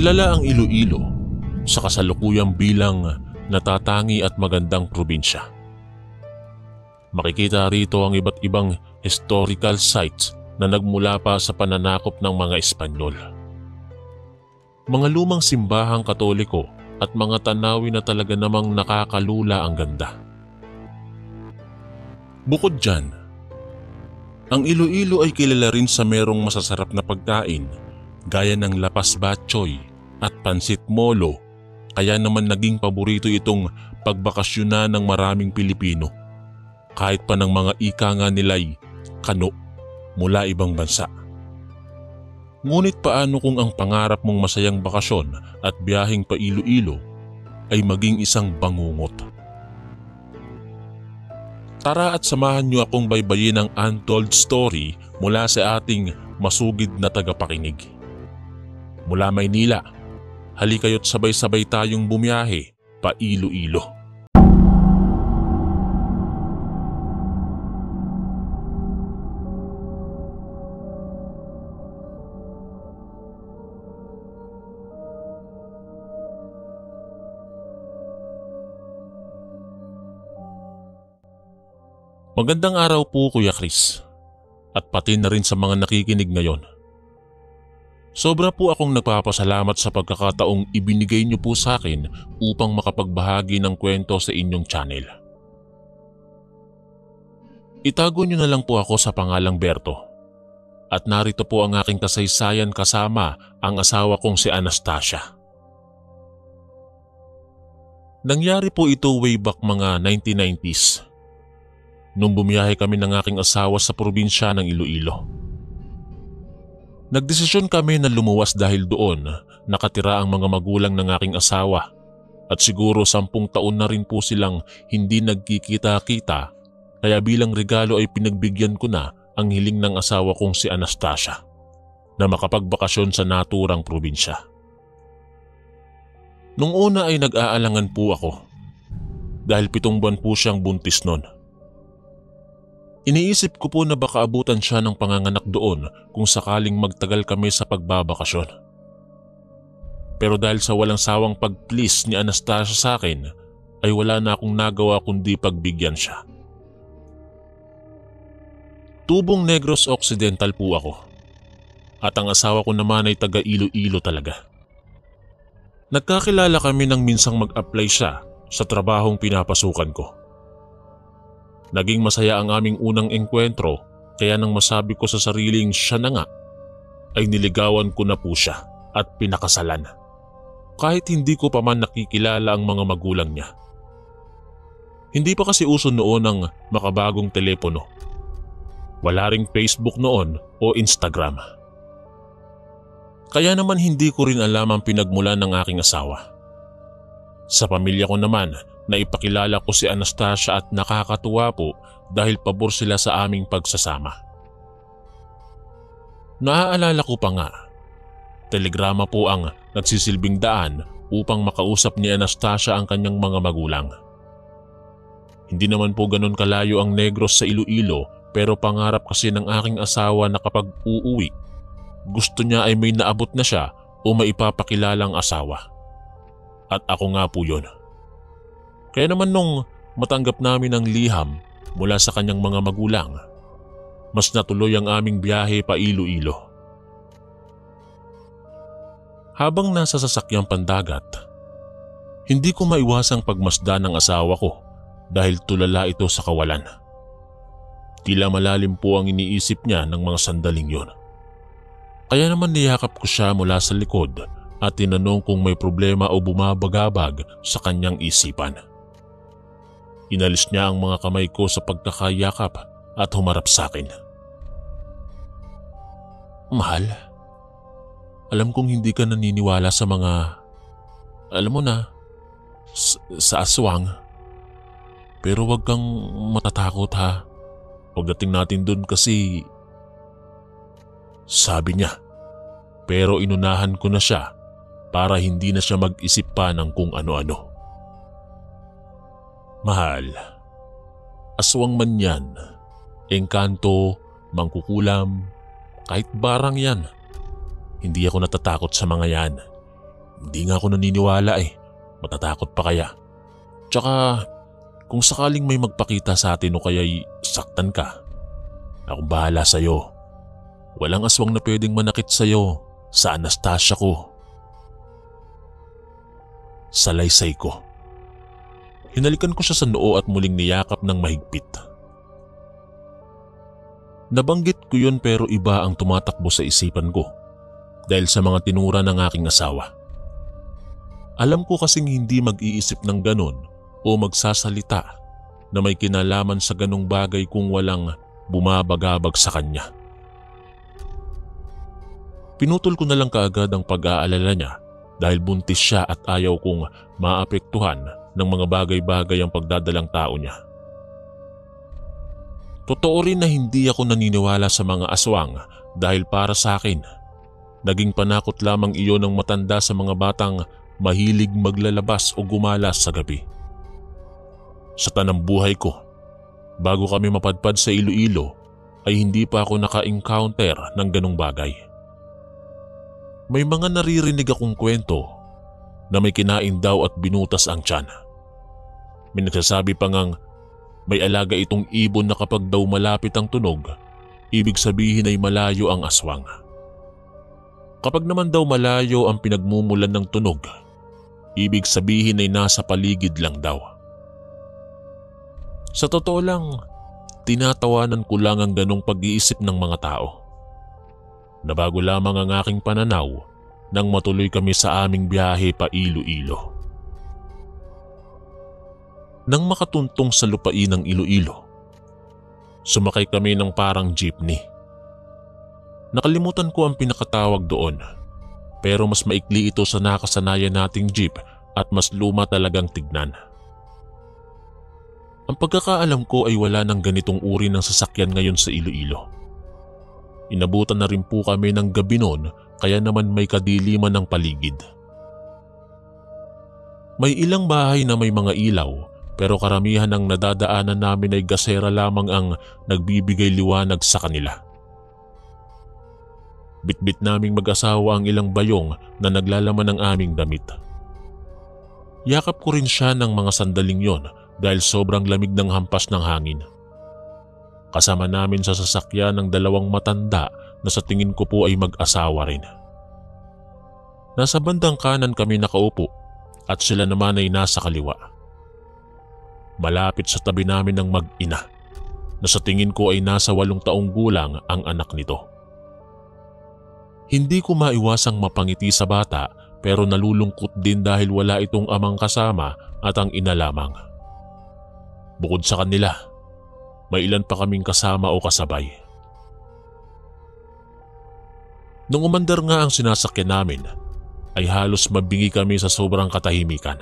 Kilala ang Iloilo sa kasalukuyang bilang natatangi at magandang probinsya. Makikita rito ang iba't ibang historical sites na nagmula pa sa pananakop ng mga Espanyol. Mga lumang simbahang Katoliko at mga tanawin na talaga namang nakakalula ang ganda. Bukod dyan, ang Iloilo ay kilala rin sa merong masasarap na pagkain gaya ng lapas batchoy at pansit molo, kaya naman naging paborito itong pagbakasyonan ng maraming Pilipino kahit pa ng mga ika nga nila'y kano mula ibang bansa. Ngunit paano kung ang pangarap mong masayang bakasyon at biyaheng pa Iloilo ay maging isang bangungot? Tara at samahan niyo akong baybayin ang untold story mula sa ating masugid na tagapakinig. Mula Maynila, halikayo't sabay-sabay tayong bumiyahe pa Iloilo. Magandang araw po Kuya Chris, at pati na rin sa mga nakikinig ngayon. Sobra po akong nagpapasalamat sa pagkakataong ibinigay niyo po sa akin upang makapagbahagi ng kwento sa inyong channel. Itago niyo na lang po ako sa pangalang Berto, at narito po ang aking kasaysayan kasama ang asawa kong si Anastasia. Nangyari po ito way back mga 1990s. Nung bumiyahe kami ng aking asawa sa probinsya ng Iloilo. Nagdesisyon kami na lumuwas dahil doon nakatira ang mga magulang ng aking asawa at siguro 10 taon na rin po silang hindi nagkikita-kita, kaya bilang regalo ay pinagbigyan ko na ang hiling ng asawa kong si Anastasia na makapagbakasyon sa naturang probinsya. Nung una ay nag-aalangan po ako dahil 7 buwan po siyang buntis noon. Iniisip ko po na baka abutan siya ng panganganak doon kung sakaling magtagal kami sa pagbabakasyon. Pero dahil sa walang sawang pag-please ni Anastasia sa akin, ay wala na akong nagawa kundi pagbigyan siya. Tubong Negros Occidental po ako, at ang asawa ko naman ay taga Iloilo talaga. Nagkakilala kami nang minsang mag-apply siya sa trabahong pinapasukan ko. Naging masaya ang aming unang engkwentro, kaya nang masabi ko sa sariling siya na nga, ay niligawan ko na po siya at pinakasalan. Kahit hindi ko pa man nakikilala ang mga magulang niya. Hindi pa kasi uso noon ang makabagong telepono. Wala ring Facebook noon o Instagram. Kaya naman hindi ko rin alam ang pinagmulan ng aking asawa. Sa pamilya ko naman, naipakilala ko si Anastasia at nakakatuwa po dahil pabor sila sa aming pagsasama. Naaalala ko pa nga, telegrama po ang nagsisilbing daan upang makausap ni Anastasia ang kanyang mga magulang. Hindi naman po ganun kalayo ang Negros sa Iloilo, pero pangarap kasi ng aking asawa na kapag uuwi, gusto niya ay may naabot na siya o maipapakilalang asawa. At ako nga po yun. Kaya naman nung matanggap namin ang liham mula sa kanyang mga magulang, mas natuloy ang aming biyahe pa Iloilo. Habang nasa sasakyang pandagat, hindi ko maiwasang pagmasdan ng asawa ko dahil tulala ito sa kawalan. Tila malalim po ang iniisip niya ng mga sandaling yon. Kaya naman niyakap ko siya mula sa likod at tinanong kung may problema o bumabagabag sa kanyang isipan. Inalis niya ang mga kamay ko sa pagkakayakap at humarap sa akin. Mahal, alam kong hindi ka naniniwala sa mga, alam mo na, sa aswang. Pero wag kang matatakot ha. Pagdating natin dun kasi, sabi niya. Pero inunahan ko na siya para hindi na siya mag-isip pa ng kung ano-ano. Mahal, aswang man yan, engkanto, mangkukulam, kahit barang yan. Hindi ako natatakot sa mga yan. Hindi nga ako naniniwala eh. Matatakot pa kaya? Tsaka kung sakaling may magpakita sa atin o kaya'y saktan ka, akong bahala sa'yo. Walang aswang na pwedeng manakit sa'yo sa Anastasia ko. Salaysay ko. Hinalikan ko siya sa noo at muling niyakap ng mahigpit. Nabanggit ko yun pero iba ang tumatakbo sa isipan ko dahil sa mga tinura ng aking asawa. Alam ko kasing hindi mag-iisip ng ganon o magsasalita na may kinalaman sa ganong bagay kung walang bumabagabag sa kanya. Pinutol ko na lang kaagad ang pag-aalala niya dahil buntis siya at ayaw kong maapektuhan ng mga bagay-bagay ang pagdadalang tao niya. Totoo rin na hindi ako naniniwala sa mga aswang dahil para sa akin, naging panakot lamang iyon ng matanda sa mga batang mahilig maglalabas o gumalas sa gabi. Sa tanang buhay ko, bago kami mapadpad sa Iloilo, ay hindi pa ako naka-encounter ng ganong bagay. May mga naririnig akong kwento na may kinain daw at binutas ang tiyan. May nagsasabi pa ngang may alaga itong ibon na kapag daw malapit ang tunog, ibig sabihin ay malayo ang aswang. Kapag naman daw malayo ang pinagmumulan ng tunog, ibig sabihin ay nasa paligid lang daw. Sa totoo lang, tinatawanan ko lang ang ganong pag-iisip ng mga tao. Nabago lamang ang aking pananaw nang matuloy kami sa aming biyahe pa Iloilo. Nang makatuntong sa lupain ng Iloilo, sumakay kami ng parang jeepney. Nakalimutan ko ang pinakatawag doon, pero mas maikli ito sa nakasanayan nating jeep at mas luma talagang tignan. Ang pagkakaalam ko ay wala ng ganitong uri ng sasakyan ngayon sa Iloilo. Inabutan na rin po kami ng gabi noon kaya naman may kadiliman ng paligid. May ilang bahay na may mga ilaw pero karamihan ng nadadaanan namin ay gasera lamang ang nagbibigay liwanag sa kanila. Bitbit naming mag-asawa ang ilang bayong na naglalaman ng aming damit. Yakap ko rin siya ng mga sandaling yon dahil sobrang lamig ng hampas ng hangin. Kasama namin sa sasakyan ng dalawang matanda na sa tingin ko po ay mag-asawa rin. Nasa bandang kanan kami nakaupo at sila naman ay nasa kaliwa. Malapit sa tabi namin ng mag-ina na sa tingin ko ay nasa 8 taong gulang ang anak nito. Hindi ko maiwasang mapangiti sa bata pero nalulungkot din dahil wala itong amang kasama at ang ina lamang. Bukod sa kanila, may ilan pa kaming kasama o kasabay. Nung umandar nga ang sinasakyan namin, ay halos mabingi kami sa sobrang katahimikan.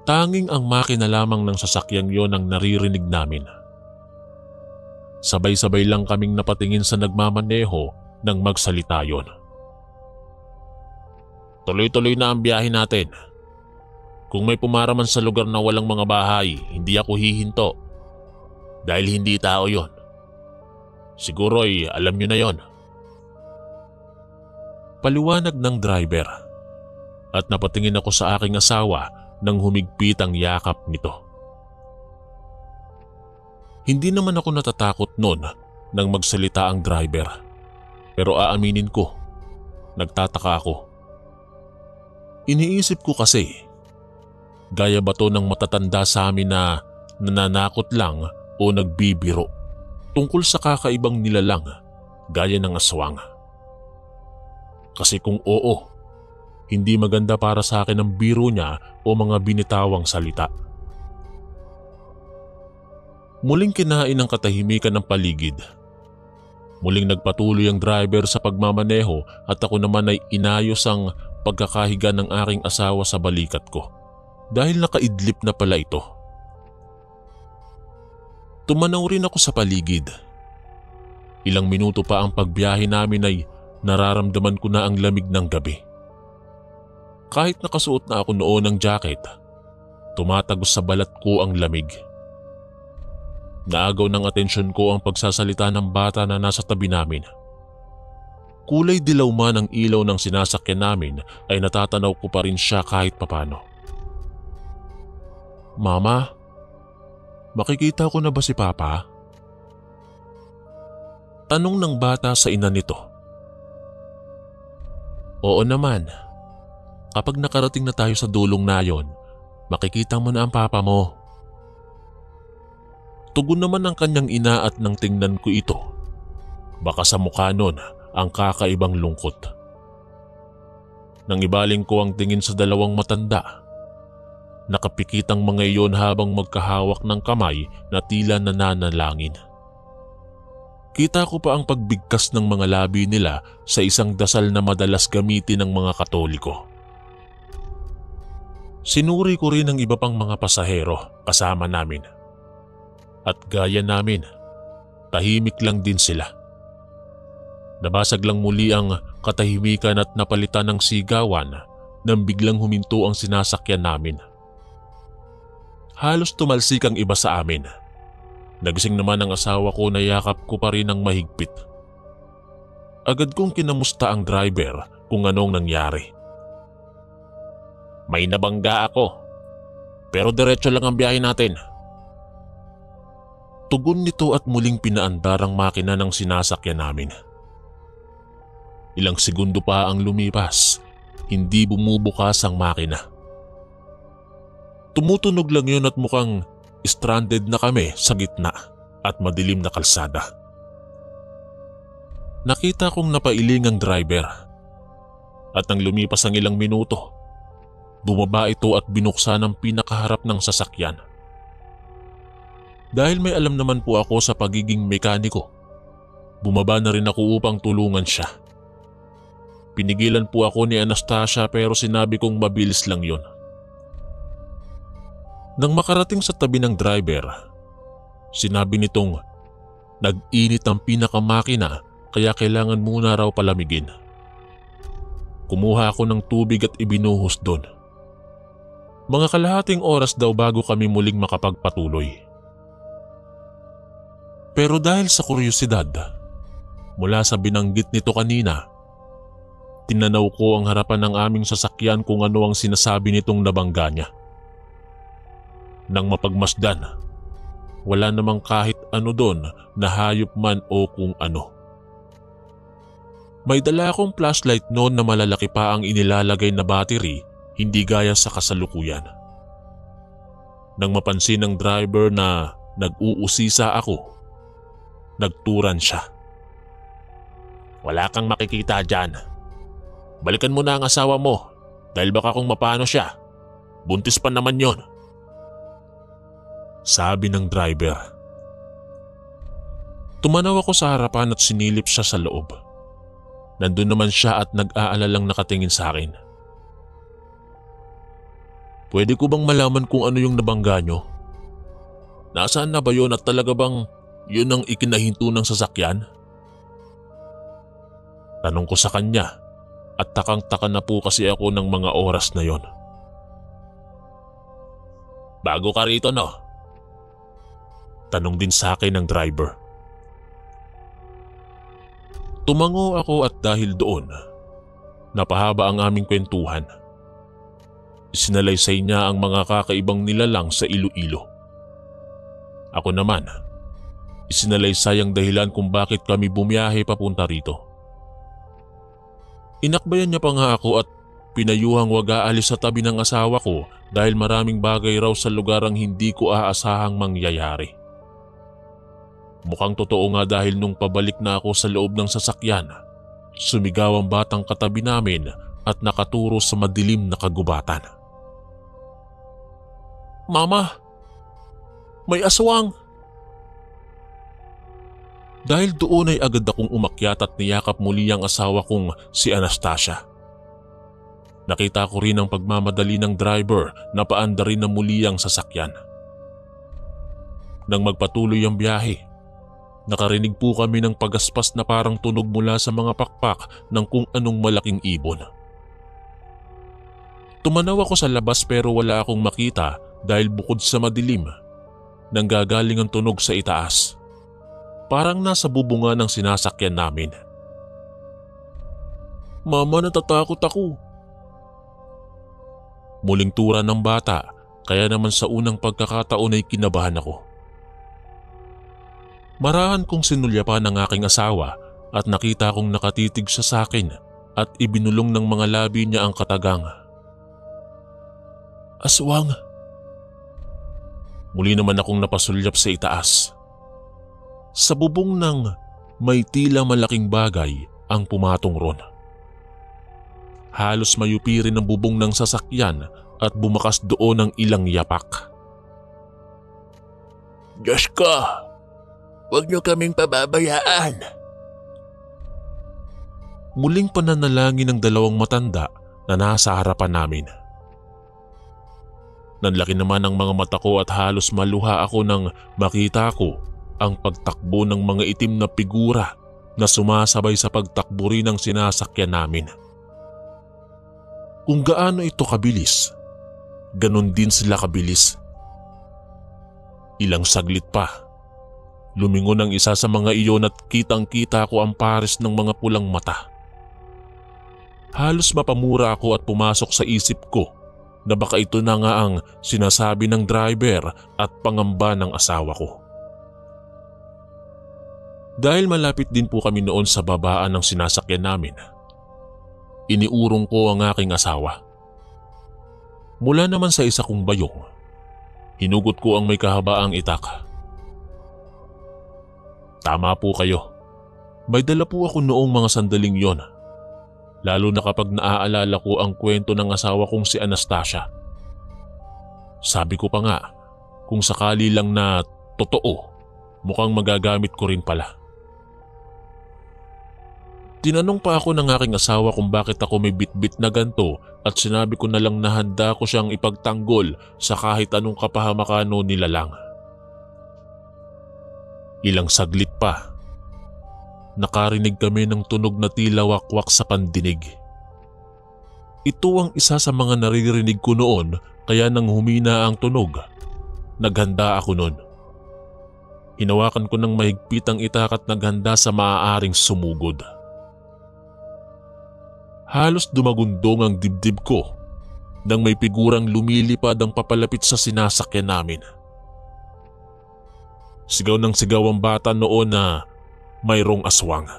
Tanging ang makina lamang ng sasakyang yon ang naririnig namin. Sabay-sabay lang kaming napatingin sa nagmamaneho nang magsalita yon. Tuloy-tuloy na ang biyahe natin. Kung may pumaraman sa lugar na walang mga bahay, hindi ako hihinto. Dahil hindi tao yon. Siguro ay alam nyo na yon. Paliwanag ng driver at napatingin ako sa aking asawa nang humigpit ang yakap nito. Hindi naman ako natatakot noon nang magsalita ang driver pero aaminin ko, nagtataka ako. Iniisip ko kasi, gaya ba to ng matatanda sa amin na nananakot lang o nagbibiro tungkol sa kakaibang nilalang gaya ng aswang? Kasi kung oo, hindi maganda para sa akin ang biro niya o mga binitawang salita. Muling kinain ang katahimikan ng paligid. Muling nagpatuloy ang driver sa pagmamaneho at ako naman ay inayos ang pagkakahiga ng aking asawa sa balikat ko dahil nakaidlip na pala ito. Tumanaw rin ako sa paligid. Ilang minuto pa ang pagbiyahe namin ay nararamdaman ko na ang lamig ng gabi. Kahit nakasuot na ako noon ng jacket, tumatagos sa balat ko ang lamig. Naagaw ng atensyon ko ang pagsasalita ng bata na nasa tabi namin. Kulay dilaw man ang ilaw ng sinasakyan namin ay natatanaw ko pa rin siya kahit papano. Mama, makikita ko na ba si Papa? Tanong ng bata sa ina nito. Oo naman. Kapag nakarating na tayo sa dulong na yon, makikita mo na ang papa mo. Tugon naman ng kanyang ina at nang tingnan ko ito, baka sa mukha nun ang kakaibang lungkot. Nang ibaling ko ang tingin sa dalawang matanda, nakapikitang mga iyon habang magkahawak ng kamay na tila nananalangin. Kita ko pa ang pagbigkas ng mga labi nila sa isang dasal na madalas gamitin ng mga Katoliko. Sinuri ko rin ang iba pang mga pasahero kasama namin. At gaya namin, tahimik lang din sila. Nabasag lang muli ang katahimikan at napalitan ng sigawan nang biglang huminto ang sinasakyan namin. Halos tumalsik ang iba sa amin. Nagising naman ang asawa ko na yakap ko pa rin ng mahigpit. Agad kong kinamusta ang driver kung anong nangyari. May nabangga ako, pero diretso lang ang biyahe natin. Tugon nito at muling pinaandar ang makina ng sinasakyan namin. Ilang segundo pa ang lumipas, hindi bumubukas ang makina. Tumutunog lang yun at mukhang stranded na kami sa gitna at madilim na kalsada. Nakita kong napailing ang driver at nang lumipas ang ilang minuto, bumaba ito at binuksan ang pinakaharap ng sasakyan. Dahil may alam naman po ako sa pagiging mekaniko, bumaba na rin ako upang tulungan siya. Pinigilan po ako ni Anastasia pero sinabi kong mabilis lang yon. Nang makarating sa tabi ng driver, sinabi nitong nag-init ang pinakamakina kaya kailangan muna raw palamigin. Kumuha ako ng tubig at ibinuhos doon. Mga kalahating oras daw bago kami muling makapagpatuloy. Pero dahil sa kuryosidad, mula sa binanggit nito kanina, tinanaw ko ang harapan ng aming sasakyan kung ano ang sinasabi nitong nabangga niya. Nang mapagmasdan, wala namang kahit ano doon na hayop man o kung ano. May dala akong flashlight noon na malalaki pa ang inilalagay na battery, hindi gaya sa kasalukuyan. Nang mapansin ng driver na nag-uusisa ako, nagturan siya. Wala kang makikita dyan. Balikan mo na ang asawa mo dahil baka kung mapano siya, buntis pa naman yon. Sabi ng driver. Tumanaw ako sa harapan at sinilip siya sa loob. Nandun naman siya at nag-aalalang nakatingin sa akin. Pwede ko bang malaman kung ano yung nabangga nyo? Nasaan na ba yun at talaga bang yun ang ikinahinto ng sasakyan? Tanong ko sa kanya at takang-taka na po kasi ako ng mga oras na yon. Bago ka rito no? Tanong din sa akin ng driver. Tumango ako at dahil doon, napahaba ang aming kwentuhan. Isinalaysay niya ang mga kakaibang nilalang sa Iloilo. Ako naman, isinalaysay ang dahilan kung bakit kami bumiyahe papunta rito. Inakbayan niya pa nga ako at pinayuhang wag aalis sa tabi ng asawa ko dahil maraming bagay raw sa lugar ang hindi ko aasahang mangyayari. Mukhang totoo nga dahil nung pabalik na ako sa loob ng sasakyan, sumigaw ang batang katabi namin at nakaturo sa madilim na kagubatan. Mama! May aswang! Dahil doon ay agad akong umakyat at niyakap muli ang asawa kong si Anastasia. Nakita ko rin ang pagmamadali ng driver na paandarin na muli ang sasakyan. Nang magpatuloy ang biyahe, nakarinig po kami ng pagaspas na parang tunog mula sa mga pakpak ng kung anong malaking ibon. Tumanaw ako sa labas pero wala akong makita dahil bukod sa madilim, nanggagaling ang tunog sa itaas. Parang nasa bubunga ng sinasakyan namin. Mama, natatakot ako. Muling tura ng bata, kaya naman sa unang pagkakataon ay kinabahan ako. Marahan kong sinulyapan ng aking asawa at nakita kong nakatitig siya sa akin at ibinulong ng mga labi niya ang katagang. Aswang. Muli naman akong napasulyap sa itaas. Sa bubong ng may tila malaking bagay ang pumatong ron. Halos mayupi rin ang bubong ng sasakyan at bumakas doon ng ilang yapak. Diyos ko, huwag niyo kaming pababayaan. Muling pananalangin ng dalawang matanda na nasa harapan namin. Nanlaki naman ang mga mata ko at halos maluha ako nang makita ko ang pagtakbo ng mga itim na figura na sumasabay sa pagtakbo rin ng sinasakyan namin. Kung gaano ito kabilis, ganon din sila kabilis. Ilang saglit pa, lumingon ang isa sa mga iyon at kitang-kita ko ang pares ng mga pulang mata. Halos mapamura ako at pumasok sa isip ko na baka ito na nga ang sinasabi ng driver at pangamba ng asawa ko. Dahil malapit din po kami noon sa babaan ng sinasakyan namin, iniurong ko ang aking asawa. Mula naman sa isa kong bayong, hinugot ko ang may kahabaang itak. Tama po kayo. May dala po ako noong mga sandaling yon. Lalo na kapag naaalala ko ang kwento ng asawa kong si Anastasia. Sabi ko pa nga, kung sakali lang na totoo, mukhang magagamit ko rin pala. Tinanong pa ako ng aking asawa kung bakit ako may bitbit na ganto at sinabi ko na lang na handa ko siyang ipagtanggol sa kahit anong kapahamakano nila lang. Ilang saglit pa, nakarinig kami ng tunog na tila wakwak sa pandinig. Ito ang isa sa mga naririnig ko noon kaya nang humina ang tunog, naghanda ako noon. Hinawakan ko ng mahigpit ang itak at naghanda sa maaaring sumugod. Halos dumagundong ang dibdib ko nang may figurang lumilipad ang papalapit sa sinasakyan namin. Sigaw ng sigaw ang bata noon na mayroong aswang.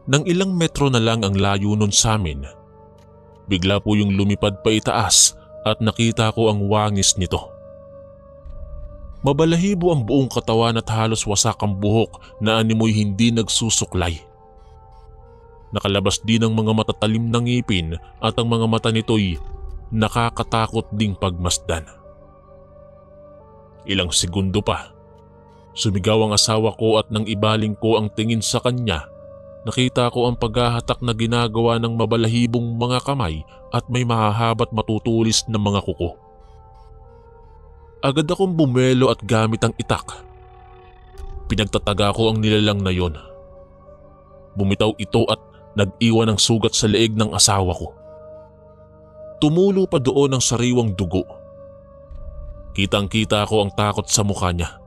Nang ilang metro na lang ang layo nun sa amin, bigla po yung lumipad pa itaas at nakita ko ang wangis nito. Mabalahibo ang buong katawan at halos wasak ang buhok na animoy hindi nagsusuklay. Nakalabas din ang mga matatalim na ngipin at ang mga mata nito'y nakakatakot ding pagmasdan. Ilang segundo pa, sumigaw ang asawa ko at nang ibaling ko ang tingin sa kanya, nakita ko ang paghahatak na ginagawa ng mabalahibong mga kamay at may mahahabat matutulis na mga kuko. Agad akong bumelo at gamit ang itak. Pinagtataga ko ang nilalang na yon. Bumitaw ito at nag-iwan ng sugat sa leeg ng asawa ko. Tumulo pa doon ang sariwang dugo. Kitang-kita ko ang takot sa mukha niya.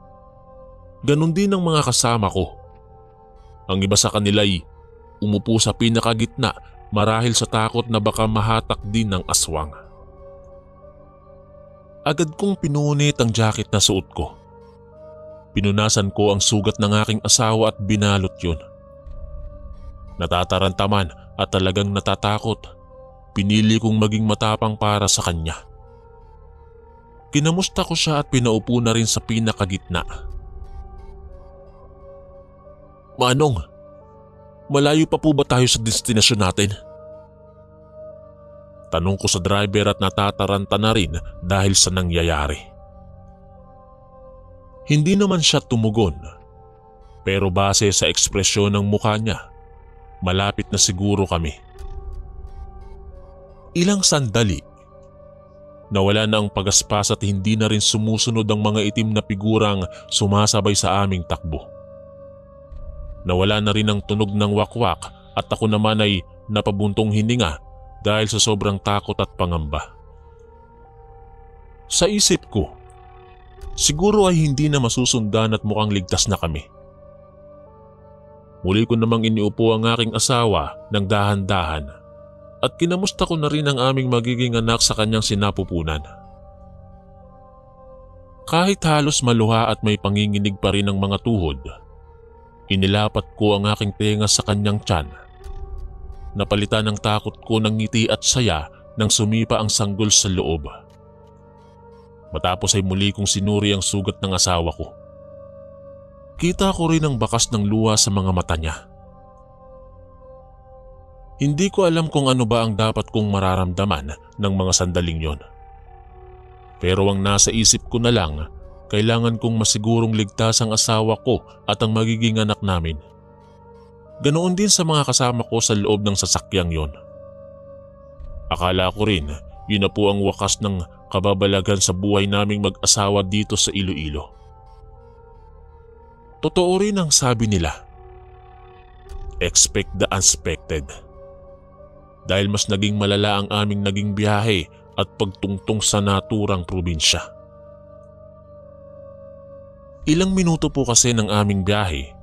Ganon din ang mga kasama ko. Ang iba sa kanila'y umupo sa pinakagitna marahil sa takot na baka mahatak din ng aswang. Agad kong pinunit ang jacket na suot ko. Pinunasan ko ang sugat ng aking asawa at binalot yun. Natatarantaman at talagang natatakot, pinili kong maging matapang para sa kanya. Kinamusta ko siya at pinaupo na rin sa pinakagitna. Manong, malayo pa po ba tayo sa destinasyon natin? Tanong ko sa driver at natataranta na rin dahil sa nangyayari. Hindi naman siya tumugon, pero base sa ekspresyon ng mukha niya, malapit na siguro kami. Ilang sandali, nawala na ang pagaspas at hindi na rin sumusunod ang mga itim na figurang sumasabay sa aming takbo. Nawala na rin ang tunog ng wakwak at ako naman ay napabuntong hininga dahil sa sobrang takot at pangamba. Sa isip ko, siguro ay hindi na masusundan at mukhang ligtas na kami. Muli ko namang iniupo ang aking asawa ng dahan-dahan at kinamusta ko na rin ang aming magiging anak sa kanyang sinapupunan. Kahit halos maluha at may panginginig pa rin ang mga tuhod, inilapat ko ang aking tenga sa kanyang tiyan. Napalitan ng takot ko ng ngiti at saya nang sumipa ang sanggol sa loob. Matapos ay muli kong sinuri ang sugat ng asawa ko. Kita ko rin ang bakas ng luha sa mga mata niya. Hindi ko alam kung ano ba ang dapat kong mararamdaman ng mga sandaling yon. Pero ang nasa isip ko na lang, kailangan kong masigurong ligtas ang asawa ko at ang magiging anak namin. Ganoon din sa mga kasama ko sa loob ng sasakyang yon. Akala ko rin yun na po ang wakas ng kababalagan sa buhay naming mag-asawa dito sa Iloilo. Totoo rin ang sabi nila, expect the unexpected. Dahil mas naging malala ang aming naging biyahe at pagtungtong sa naturang probinsya. Ilang minuto po kasi ng aming biyahe,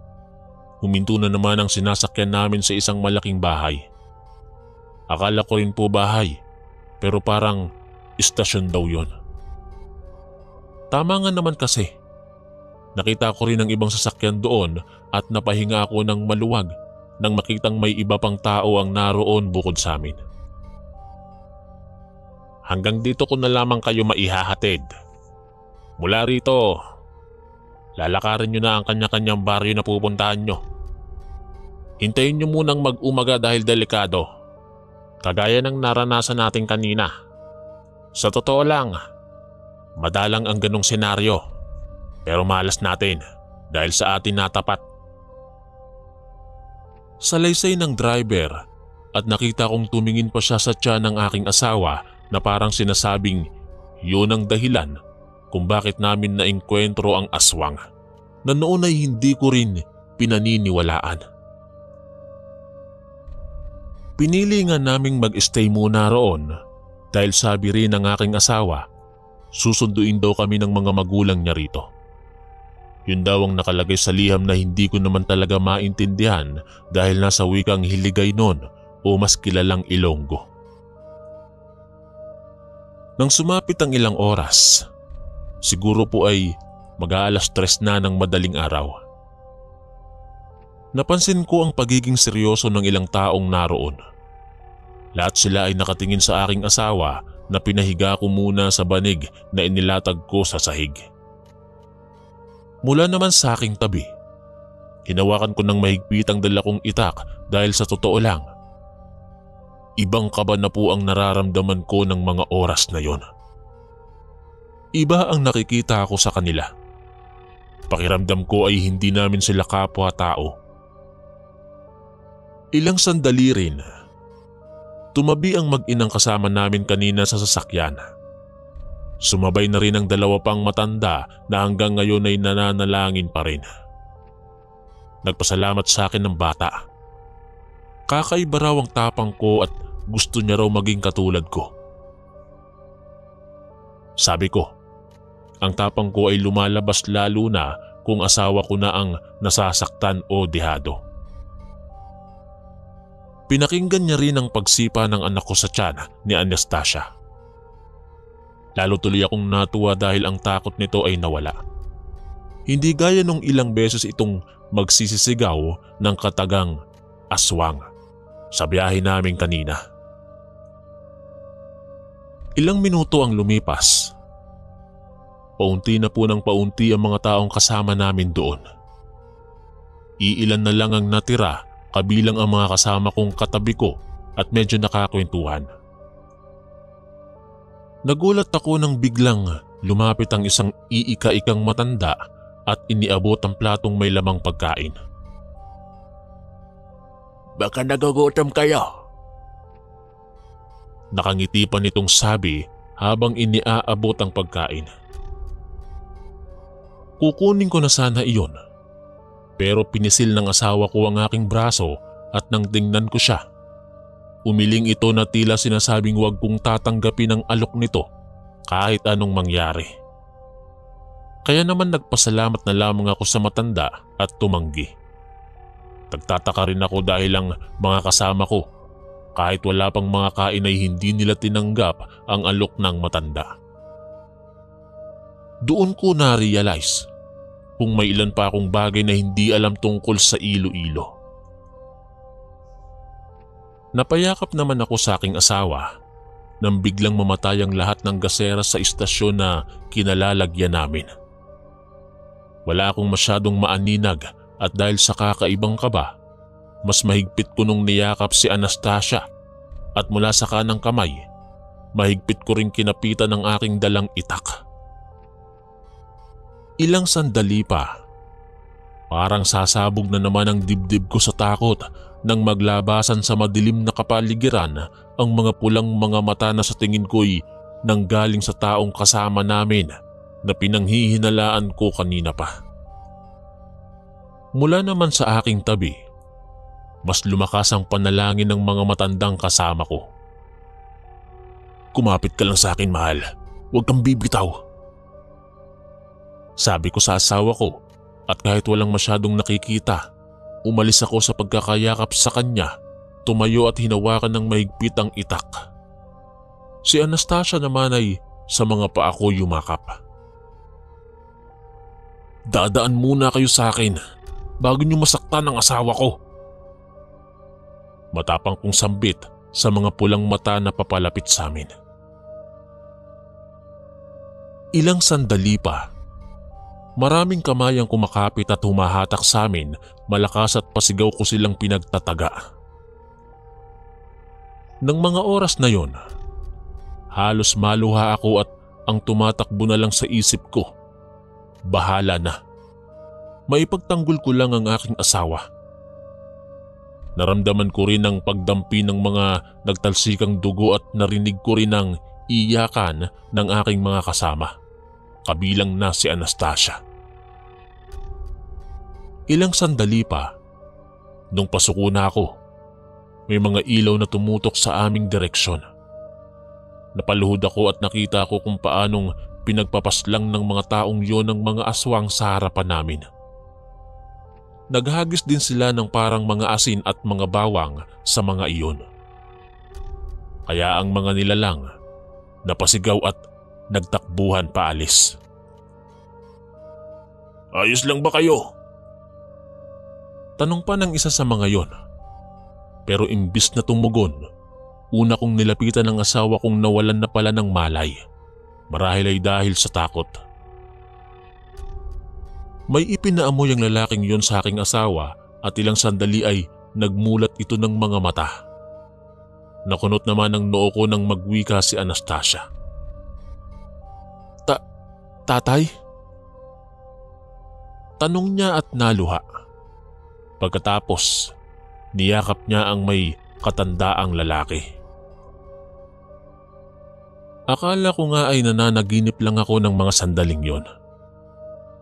huminto na naman ang sinasakyan namin sa isang malaking bahay. Akala ko rin po bahay, pero parang istasyon daw yon. Tama nga naman kasi. Nakita ko rin ang ibang sasakyan doon at napahinga ako ng maluwag nang makitang may iba pang tao ang naroon bukod sa amin. Hanggang dito ko na lamang kayo maihahatid. Mula rito, lalakarin nyo na ang kanya-kanyang baryo na pupuntahan nyo. Hintayin nyo munang mag-umaga dahil delikado, kagaya ng naranasan natin kanina. Sa totoo lang, madalang ang ganong senaryo. Pero malas natin dahil sa atin natapat. Salaysay ng driver at nakita kong tumingin pa siya sa tiyan ng aking asawa na parang sinasabing yun ang dahilan kung bakit namin naengkwentro ang aswang na noon ay hindi ko rin pinaniniwalaan. Pinili nga naming mag-stay muna roon dahil sabi rin ng aking asawa, susunduin daw kami ng mga magulang niya rito. Yun daw ang nakalagay sa liham na hindi ko naman talaga maintindihan dahil nasa wikang Hiligay nun o mas kilalang Ilonggo. Nang sumapit ang ilang oras, siguro po ay mag-aalas 3 na ng madaling araw. Napansin ko ang pagiging seryoso ng ilang taong naroon. Lahat sila ay nakatingin sa aking asawa na pinahiga ko muna sa banig na inilatag ko sa sahig. Mula naman sa aking tabi, hinawakan ko ng mahigpit ang dala kong itak dahil sa totoo lang, ibang kaba na po ang nararamdaman ko ng mga oras na yon. Iba ang nakikita ko sa kanila. Pakiramdam ko ay hindi namin sila kapwa-tao. Ilang sandali rin, tumabi ang mag-inang kasama namin kanina sa sasakyan. Sumabay na rin ang dalawa pang matanda na hanggang ngayon ay nananalangin pa rin. Nagpasalamat sa akin ng bata. Kakaiba raw ang tapang ko at gusto niya raw maging katulad ko. Sabi ko, ang tapang ko ay lumalabas lalo na kung asawa ko na ang nasasaktan o dehado. Pinakinggan niya rin ang pagsipa ng anak ko sa tiyan ni Anastasia. Lalo tuloy akong natuwa dahil ang takot nito ay nawala. Hindi gaya nung ilang beses itong magsisisigaw ng katagang aswang sa biyahe namin kanina. Ilang minuto ang lumipas. Paunti na po ng paunti ang mga taong kasama namin doon. Iilan na lang ang natira kabilang ang mga kasama kong katabi ko at medyo nakakwentuhan. Nagulat ako nang biglang lumapit ang isang iika-ikang matanda at iniabot ang platong may lamang pagkain. Baka nagugutom kayo? Nakangiti pa nitong sabi habang iniaabot ang pagkain. Kukunin ko na sana iyon, pero pinisil ng asawa ko ang aking braso at nang tingnan ko siya, umiling ito na tila sinasabing huwag kong tatanggapin ang alok nito kahit anong mangyari. Kaya naman nagpasalamat na lamang ako sa matanda at tumanggi. Nagtataka rin ako dahil ang mga kasama ko, kahit wala pang mga kain ay hindi nila tinanggap ang alok ng matanda. Doon ko na-realize kung may ilan pa akong bagay na hindi alam tungkol sa Iloilo. Napayakap naman ako sa aking asawa nang biglang mamatay ang lahat ng gasera sa istasyon na kinalalagyan namin. Wala akong masyadong maaninag at dahil sa kakaibang kaba, mas mahigpit ko nung niyakap si Anastasia at mula sa kanang kamay, mahigpit ko ring kinapitan ng aking dalang itak. Ilang sandali pa, parang sasabog na naman ang dibdib ko sa takot nang maglabasan sa madilim na kapaligiran ang mga pulang mga mata na sa tingin ko'y nanggaling sa taong kasama namin na pinanghihinalaan ko kanina pa. Mula naman sa aking tabi, mas lumakas ang panalangin ng mga matandang kasama ko. "Kumapit ka lang sa akin, mahal. Huwag kang bibitaw." Sabi ko sa asawa ko at kahit walang masyadong nakikita, umalis ako sa pagkakayakap sa kanya, tumayo at hinawakan ng mahigpit ang itak. Si Anastasia naman ay sa mga paa ko yumakap. "Dadaan muna kayo sa akin bago niyo masaktan ang asawa ko." Matapang kong sambit sa mga pulang mata na papalapit sa amin. Ilang sandali pa, maraming kamay ang kumakapit at humahatak sa amin, malakas at pasigaw ko silang pinagtataga. Nang mga oras na yon, halos maluha ako at ang tumatakbo na lang sa isip ko, bahala na. Maipagtanggol ko lang ang aking asawa. Naramdaman ko rin ang pagdampi ng mga nagtalsikang dugo at narinig ko rin ang iyakan ng aking mga kasama, kabilang na si Anastasia. Ilang sandali pa, nung pasuko na ako, may mga ilaw na tumutok sa aming direksyon. Napaluhod ako at nakita ko kung paanong pinagpapaslang ng mga taong yon ng mga aswang sa harapan namin. Naghagis din sila ng parang mga asin at mga bawang sa mga iyon. Kaya ang mga nilalang napasigaw at nagtakbuhan paalis. "Ayos lang ba kayo?" Tanong pa ng isa sa mga yon. Pero imbis na tumugon, una kong nilapitan ang asawa kong nawalan na pala ng malay. Marahil ay dahil sa takot. May ipinaamoy ang lalaking yon sa aking asawa at ilang sandali ay nagmulat ito ng mga mata. Nakunot naman ang noo ko nang magwika si Anastasia. Tatay? Tanong niya at naluha. Pagkatapos, niyakap niya ang may katandaang lalaki. Akala ko nga ay nananaginip lang ako ng mga sandaling yon.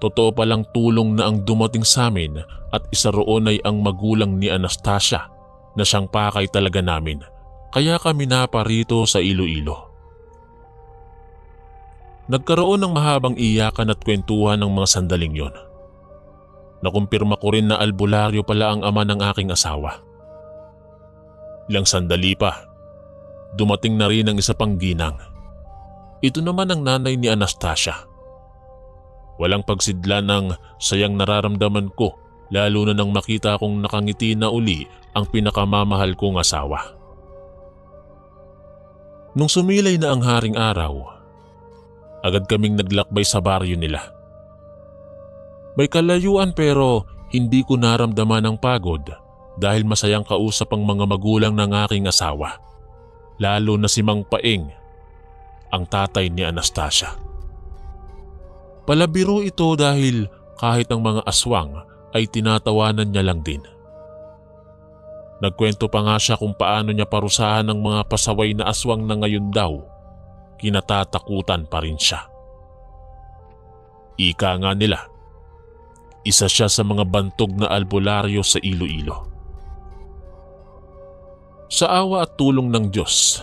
Totoo palang tulong na ang dumating sa amin at isa roon ay ang magulang ni Anastasia na siyang pakay talaga namin, kaya kami naparito sa Iloilo. Nagkaroon ng mahabang iyakan at kwentuhan ng mga sandaling yon. Nakumpirma ko rin na albularyo pala ang ama ng aking asawa. Ilang sandali pa, dumating na rin ang isa pang ginang. Ito naman ang nanay ni Anastasia. Walang pagsidla ng sayang nararamdaman ko, lalo na nang makita kong nakangiti na uli ang pinakamamahal kong asawa. Nung sumilay na ang haring araw, agad kaming naglakbay sa baryo nila. May kalayuan pero hindi ko naramdaman ang pagod dahil masayang kausap ang mga magulang ng aking asawa, lalo na si Mang Paeng, ang tatay ni Anastasia. Palabiro ito dahil kahit ang mga aswang ay tinatawanan niya lang din. Nagkwento pa nga siya kung paano niya parusahan ng mga pasaway na aswang na ngayon daw, kinatatakutan pa rin siya. Ika nga nila, isa siya sa mga bantog na albularyo sa Iloilo. Sa awa at tulong ng Diyos,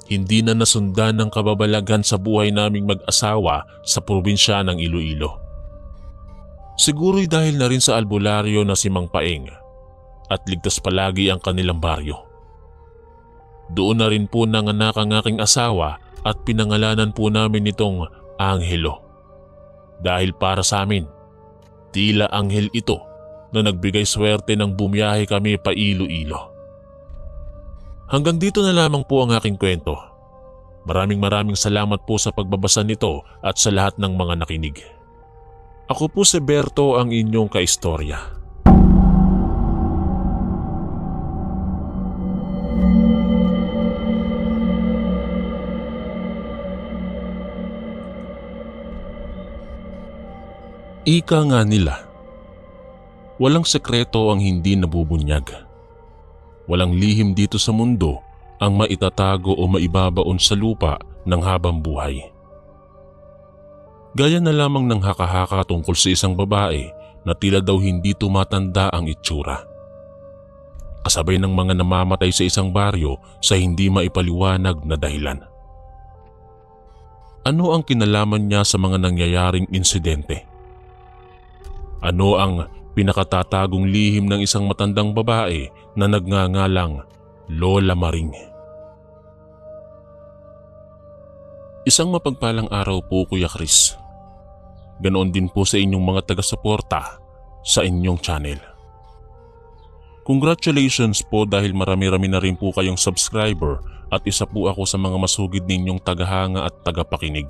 hindi na nasundan ng kababalaghan sa buhay naming mag-asawa sa probinsya ng Iloilo. Siguro'y dahil na rin sa albularyo na si Mang Paeng at ligtas palagi ang kanilang baryo. Doon na rin po nanganak ang aking asawa at pinangalanan po namin itong Angelo. Dahil para sa amin, tila anghel ito na nagbigay swerte nang bumiyahe kami pa Iloilo. Hanggang dito na lamang po ang aking kwento. Maraming salamat po sa pagbabasa nito at sa lahat ng mga nakinig. Ako po si Berto, ang inyong kaistorya. Ika nga nila, walang sekreto ang hindi nabubunyag. Walang lihim dito sa mundo ang maitatago o maibabaon sa lupa ng habang buhay. Gaya na lamang ng haka-haka tungkol sa isang babae na tila daw hindi tumatanda ang itsura. Kasabay ng mga namamatay sa isang baryo sa hindi maipaliwanag na dahilan. Ano ang kinalaman niya sa mga nangyayaring insidente? Ano ang pinakatatagong lihim ng isang matandang babae na nagngangalang Lola Maring? Isang mapagpalang araw po, Kuya Chris. Ganoon din po sa inyong mga taga-suporta sa inyong channel. Congratulations po dahil marami-rami na rin po kayong subscriber at isa po ako sa mga masugid ninyong tagahanga at tagapakinig.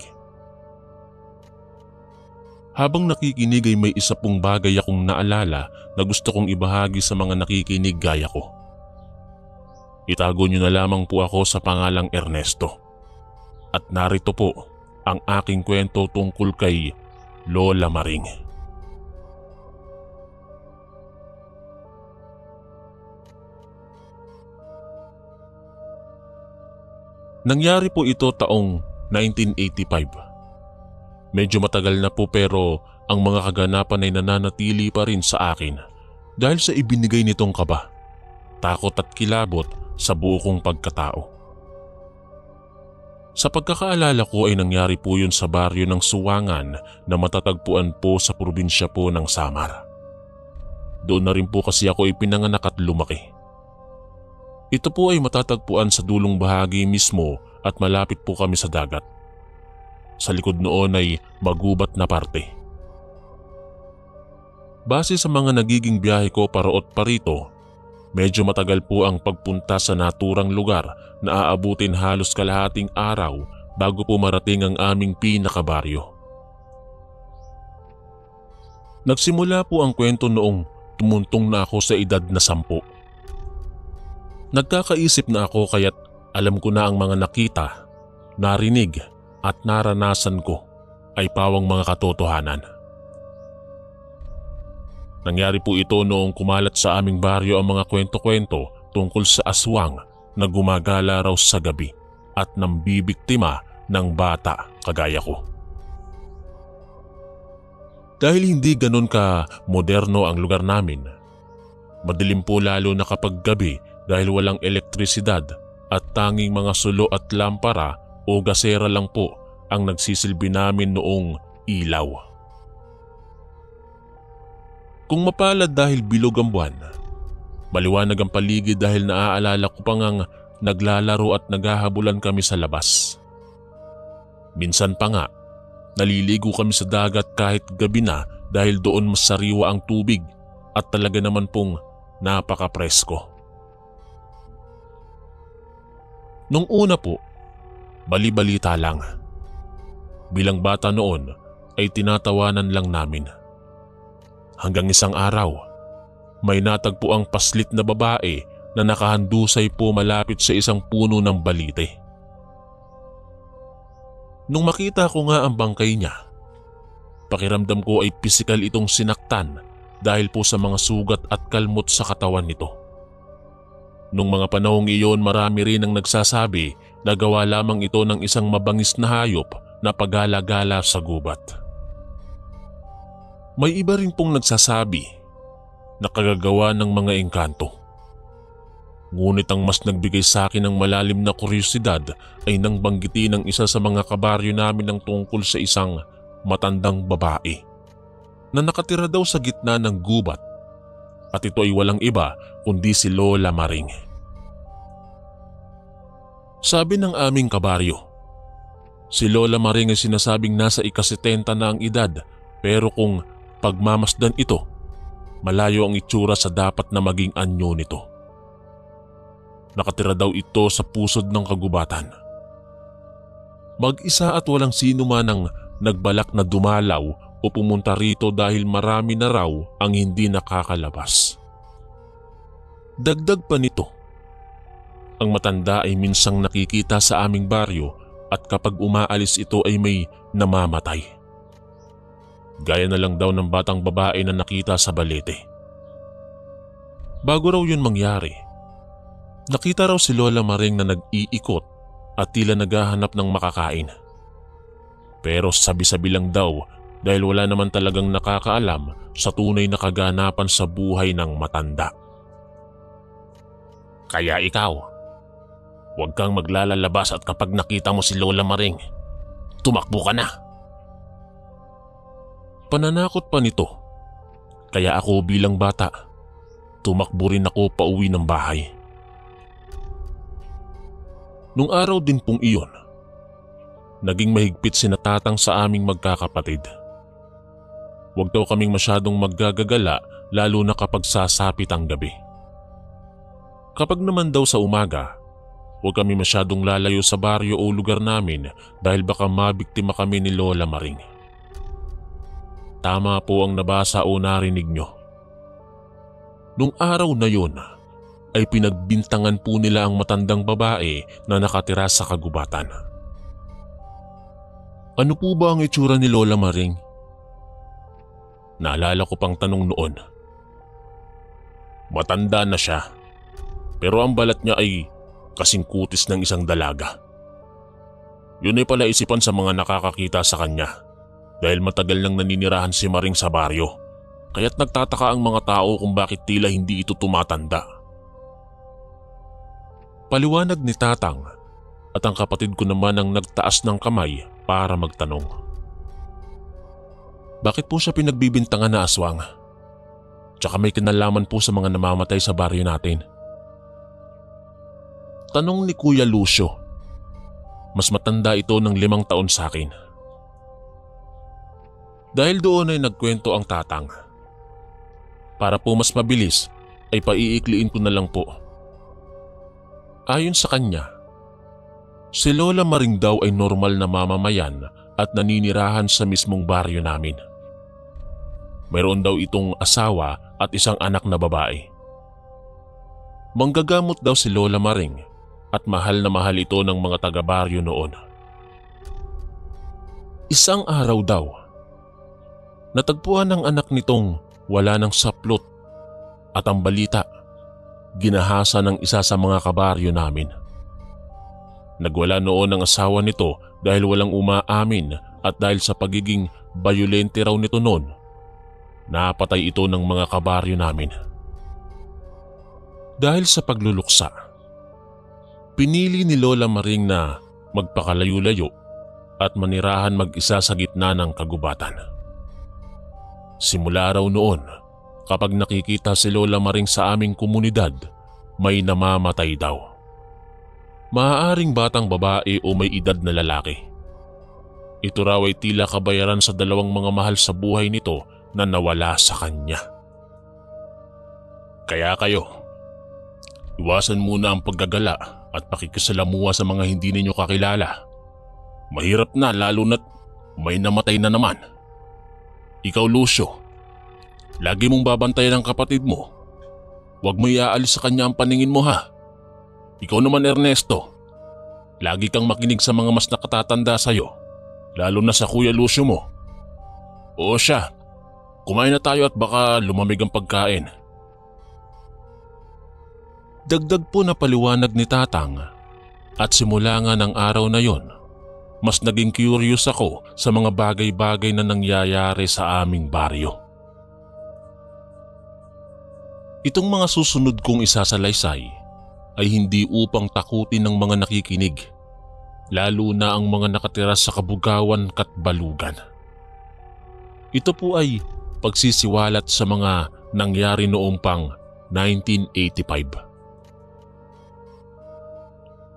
Habang nakikinig ay may isa pong bagay akong naalala na gusto kong ibahagi sa mga nakikinig gaya ko. Itago niyo na lamang po ako sa pangalang Ernesto. At narito po ang aking kwento tungkol kay Lola Maring. Nangyari po ito taong 1985. Medyo matagal na po pero ang mga kaganapan ay nananatili pa rin sa akin dahil sa ibinigay nitong kaba, takot at kilabot sa buo kong pagkatao. Sa pagkakaalala ko ay nangyari po yun sa baryo ng Suwangan na matatagpuan po sa probinsya po ng Samar. Doon na rin po kasi ako ipinanganak at lumaki. Ito po ay matatagpuan sa dulong bahagi mismo at malapit po kami sa dagat. Sa likod noon ay magubat na parte. Base sa mga nagiging biyahe ko paroot parito, medyo matagal po ang pagpunta sa naturang lugar na aabutin halos kalahating araw bago po marating ang aming pinakabaryo. Nagsimula po ang kwento noong tumuntong na ako sa edad na 10. Nagkakaisip na ako kaya't alam ko na ang mga nakita, narinig at naranasan ko ay pawang mga katotohanan. Nangyari po ito noong kumalat sa aming baryo ang mga kwento-kwento tungkol sa aswang na gumagala raw sa gabi at nambibiktima ng bata kagaya ko. Dahil hindi ganon ka moderno ang lugar namin, madilim po lalo na kapag gabi dahil walang elektrisidad at tanging mga sulo at lampara o gasera lang po ang nagsisilbi namin noong ilaw. Kung mapalad dahil bilog ang buwan, maliwanag ang paligid dahil naaalala ko pang ang naglalaro at naghahabulan kami sa labas. Minsan pa nga, naliligo kami sa dagat kahit gabi na dahil doon mas sariwa ang tubig at talaga naman pong napaka-presko. Nung una po, bali-balita lang. Bilang bata noon ay tinatawanan lang namin. Hanggang isang araw, may natagpo ang paslit na babae na nakahandusay po malapit sa isang puno ng balite. Nung makita ko nga ang bangkay niya, pakiramdam ko ay pisikal itong sinaktan dahil po sa mga sugat at kalmot sa katawan nito. Nung mga panahong iyon, marami rin ang nagsasabi na gawa lamang ito ng isang mabangis na hayop na pagala-gala sa gubat. May iba rin pong nagsasabi na kagagawa ng mga engkanto. Ngunit ang mas nagbigay sa akin ng malalim na kuryosidad ay nang banggiti ng isa sa mga kabaryo namin ng tungkol sa isang matandang babae na nakatira daw sa gitna ng gubat at ito ay walang iba kundi si Lola Maring. Sabi ng aming kabaryo, si Lola Maring ay sinasabing nasa ika-70 na ang edad pero kung pagmamasdan ito, malayo ang itsura sa dapat na maging anyo nito. Nakatira daw ito sa pusod ng kagubatan. Mag-isa at walang sino man ang nagbalak na dumalaw o pumunta rito dahil marami na raw ang hindi nakakalabas. Dagdag pa nito, ang matanda ay minsang nakikita sa aming baryo at kapag umaalis ito ay may namamatay. Gaya na lang daw ng batang babae na nakita sa balete. Bago raw yun mangyari, nakita raw si Lola Maring na nag-iikot at tila naghahanap ng makakain. Pero sabi-sabi lang daw dahil wala naman talagang nakakaalam sa tunay na kaganapan sa buhay ng matanda. Kaya ikaw, huwag kang maglalalabas at kapag nakita mo si Lola Maring, tumakbo ka na. Pananakot pa nito, kaya ako bilang bata, tumakbo rin ako pauwi ng bahay. Nung araw din pong iyon, naging mahigpit si Tatang sa aming magkakapatid. Huwag daw kaming masyadong maggagagala lalo na kapag sasapit ang gabi. Kapag naman daw sa umaga, huwag kami masyadong lalayo sa baryo o lugar namin dahil baka mabiktima kami ni Lola Maring. Tama po ang nabasa o narinig nyo. Nung araw na yun, ay pinagbintangan po nila ang matandang babae na nakatira sa kagubatan. Ano po ba ang itsura ni Lola Maring? Naalala ko pang tanong noon. Matanda na siya, pero ang balat niya ay kasing kutis ng isang dalaga. Yun ay pala isipan sa mga nakakakita sa kanya dahil matagal nang naninirahan si Maring sa baryo, kaya't nagtataka ang mga tao kung bakit tila hindi ito tumatanda. Paliwanag ni Tatang at ang kapatid ko naman ang nagtaas ng kamay para magtanong. Bakit po siya pinagbibintangan na aswang? Tsaka may kinalaman po sa mga namamatay sa baryo natin. Tanong ni Kuya Lucio. Mas matanda ito ng 5 taon sa akin. Dahil doon ay nagkwento ang Tatang. Para po mas mabilis ay paiikliin ko na lang po. Ayon sa kanya, si Lola Maring daw ay normal na mamamayan at naninirahan sa mismong baryo namin. Mayroon daw itong asawa at isang anak na babae. Manggagamot daw si Lola Maring at mahal na mahal ito ng mga taga-baryo noon. Isang araw daw, natagpuan ng anak nitong wala ng saplot at ang balita, ginahasa ng isa sa mga kabaryo namin. Nagwala noon ang asawa nito dahil walang umaamin at dahil sa pagiging bayolente raw nito noon, napatay ito ng mga kabaryo namin. Dahil sa pagluluksa, pinili ni Lola Maring na magpakalayo-layo at manirahan mag-isa sa gitna ng kagubatan. Simula raw noon, kapag nakikita si Lola Maring sa aming komunidad, may namamatay daw. Maaaring batang babae o may edad na lalaki. Ito raw ay tila kabayaran sa 2 mga mahal sa buhay nito na nawala sa kanya. Kaya kayo, iwasan muna ang paggagala at pakikisalamuha sa mga hindi ninyo kakilala. Mahirap na lalo na't may namatay na naman. Ikaw Lucio, lagi mong babantayan ang kapatid mo. Huwag mo iaalis sa kanya ang paningin mo ha. Ikaw naman Ernesto, lagi kang makinig sa mga mas nakatatanda sa'yo, lalo na sa Kuya Lucio mo. Oo siya, kumain na tayo at baka lumamig ang pagkain. Dagdag po na paliwanag ni Tatang at simula nga ng araw na yon, mas naging curious ako sa mga bagay-bagay na nangyayari sa aming baryo. Itong mga susunod kong isasalaysay ay hindi upang takutin ng mga nakikinig, lalo na ang mga nakatira sa Kabugawan, Katbalugan. Ito po ay pagsisiwalat sa mga nangyari noong pang 1985.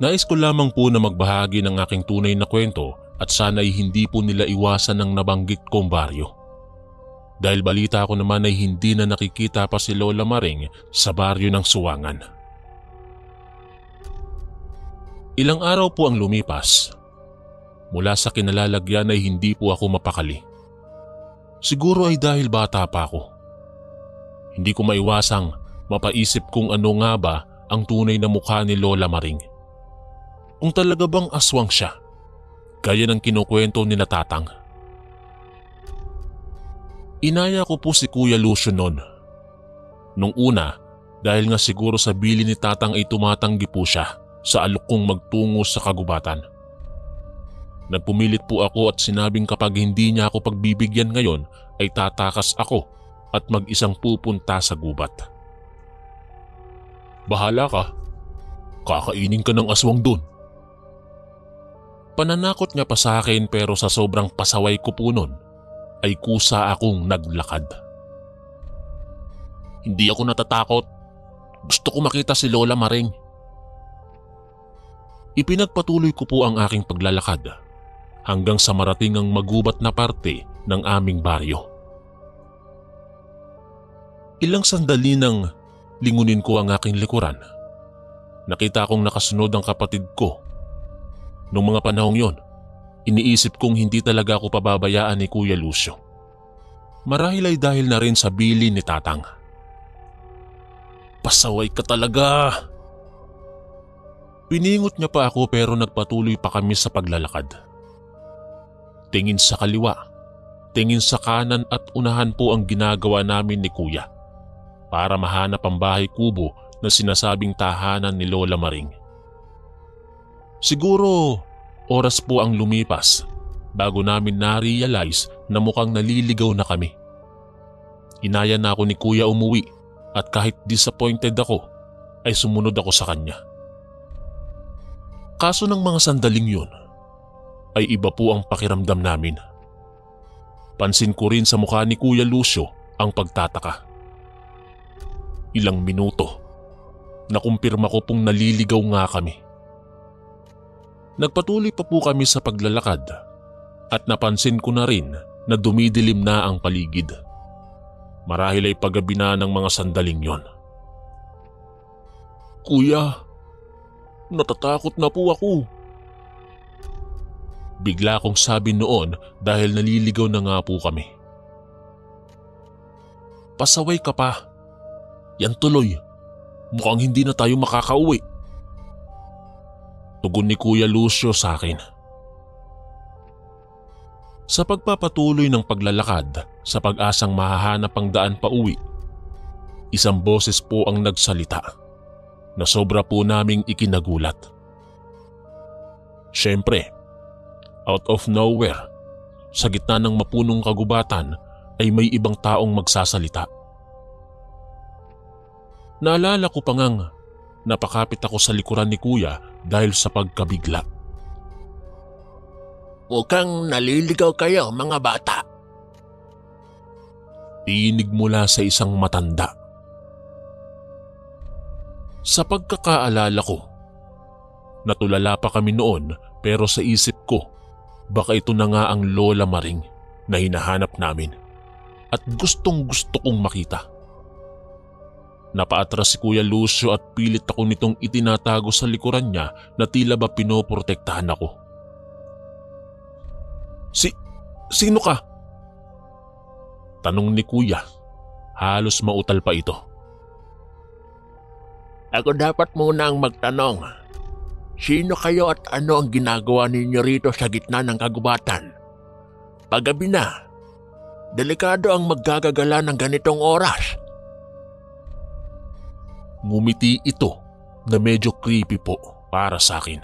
Nais ko lamang po na magbahagi ng aking tunay na kwento at sana'y hindi po nila iwasan ng nabanggit kong baryo. Dahil balita ko naman ay hindi na nakikita pa si Lola Maring sa baryo ng Suwangan. Ilang araw po ang lumipas. Mula sa kinalalagyan ay hindi po ako mapakali. Siguro ay dahil bata pa ako. Hindi ko maiwasang mapaisip kung ano nga ba ang tunay na mukha ni Lola Maring. Kung talaga bang aswang siya, gaya ng kinukwento ni Tatang. Inaya ko po si Kuya Lucio noon. Nung una, dahil nga siguro sa bili ni Tatang ay tumatanggi po siya sa alok kong magtungo sa kagubatan. Nagpumilit po ako at sinabing kapag hindi niya ako pagbibigyan ngayon ay tatakas ako at mag-isang pupunta sa gubat. Bahala ka, kakainin ka ng aswang dun. Pananakot niya pa sa akin pero sa sobrang pasaway ko po nun ay kusa akong naglakad. Hindi ako natatakot. Gusto ko makita si Lola Maring. Ipinagpatuloy ko po ang aking paglalakad hanggang sa marating ang magubat na parte ng aming baryo. Ilang sandali nang lingunin ko ang aking likuran. Nakita kong nakasunod ang kapatid ko. Noong mga panahong yon, iniisip kong hindi talaga ako pababayaan ni Kuya Lucio. Marahil ay dahil na rin sa bili ni Tatang. Pasaway ka talaga! Piningot niya pa ako pero nagpatuloy pa kami sa paglalakad. Tingin sa kaliwa, tingin sa kanan at unahan po ang ginagawa namin ni Kuya para mahanap ang bahay kubo na sinasabing tahanan ni Lola Maring. Siguro oras po ang lumipas bago namin na-realize na mukhang naliligaw na kami. Inaya na ako ni Kuya umuwi at kahit disappointed ako ay sumunod ako sa kanya. Kaso ng mga sandaling yun ay iba po ang pakiramdam namin. Pansin ko rin sa mukha ni Kuya Lucio ang pagtataka. Ilang minuto, nakumpirma ko pong naliligaw nga kami. Nagpatuloy pa po kami sa paglalakad at napansin ko na rin na dumidilim na ang paligid. Marahil ay paggabi na ng mga sandaling yon. Kuya, natatakot na po ako. Bigla kong sabi noon dahil naliligaw na nga po kami. Pasaway ka pa. Yan tuloy. Mukhang hindi na tayo makakauwi. Tugon ni Kuya Lucio sa akin. Sa pagpapatuloy ng paglalakad sa pag-asang mahahanap ang daan pa uwi, isang boses po ang nagsalita na sobra po naming ikinagulat. Siyempre, out of nowhere, sa gitna ng mapunong kagubatan ay may ibang taong magsasalita. Naalala ko pa ngang napakapit ako sa likuran ni Kuya dahil sa pagkabigla. Mukhang naliligaw kayo mga bata. Tinig mula sa isang matanda. Sa pagkakaalala ko, natulala pa kami noon pero sa isip ko, baka ito na nga ang Lola Maring na hinahanap namin at gustong gusto kong makita. Napaatras si Kuya Lucio at pilit ako nitong itinatago sa likuran niya na tila ba pinoprotektahan ako. Sino ka? Tanong ni Kuya. Halos mautal pa ito. Ako dapat muna ang magtanong. Sino kayo at ano ang ginagawa ninyo rito sa gitna ng kagubatan? Paggabi na, delikado ang maggagagala ng ganitong oras. Ngumiti ito na medyo creepy po para sa akin.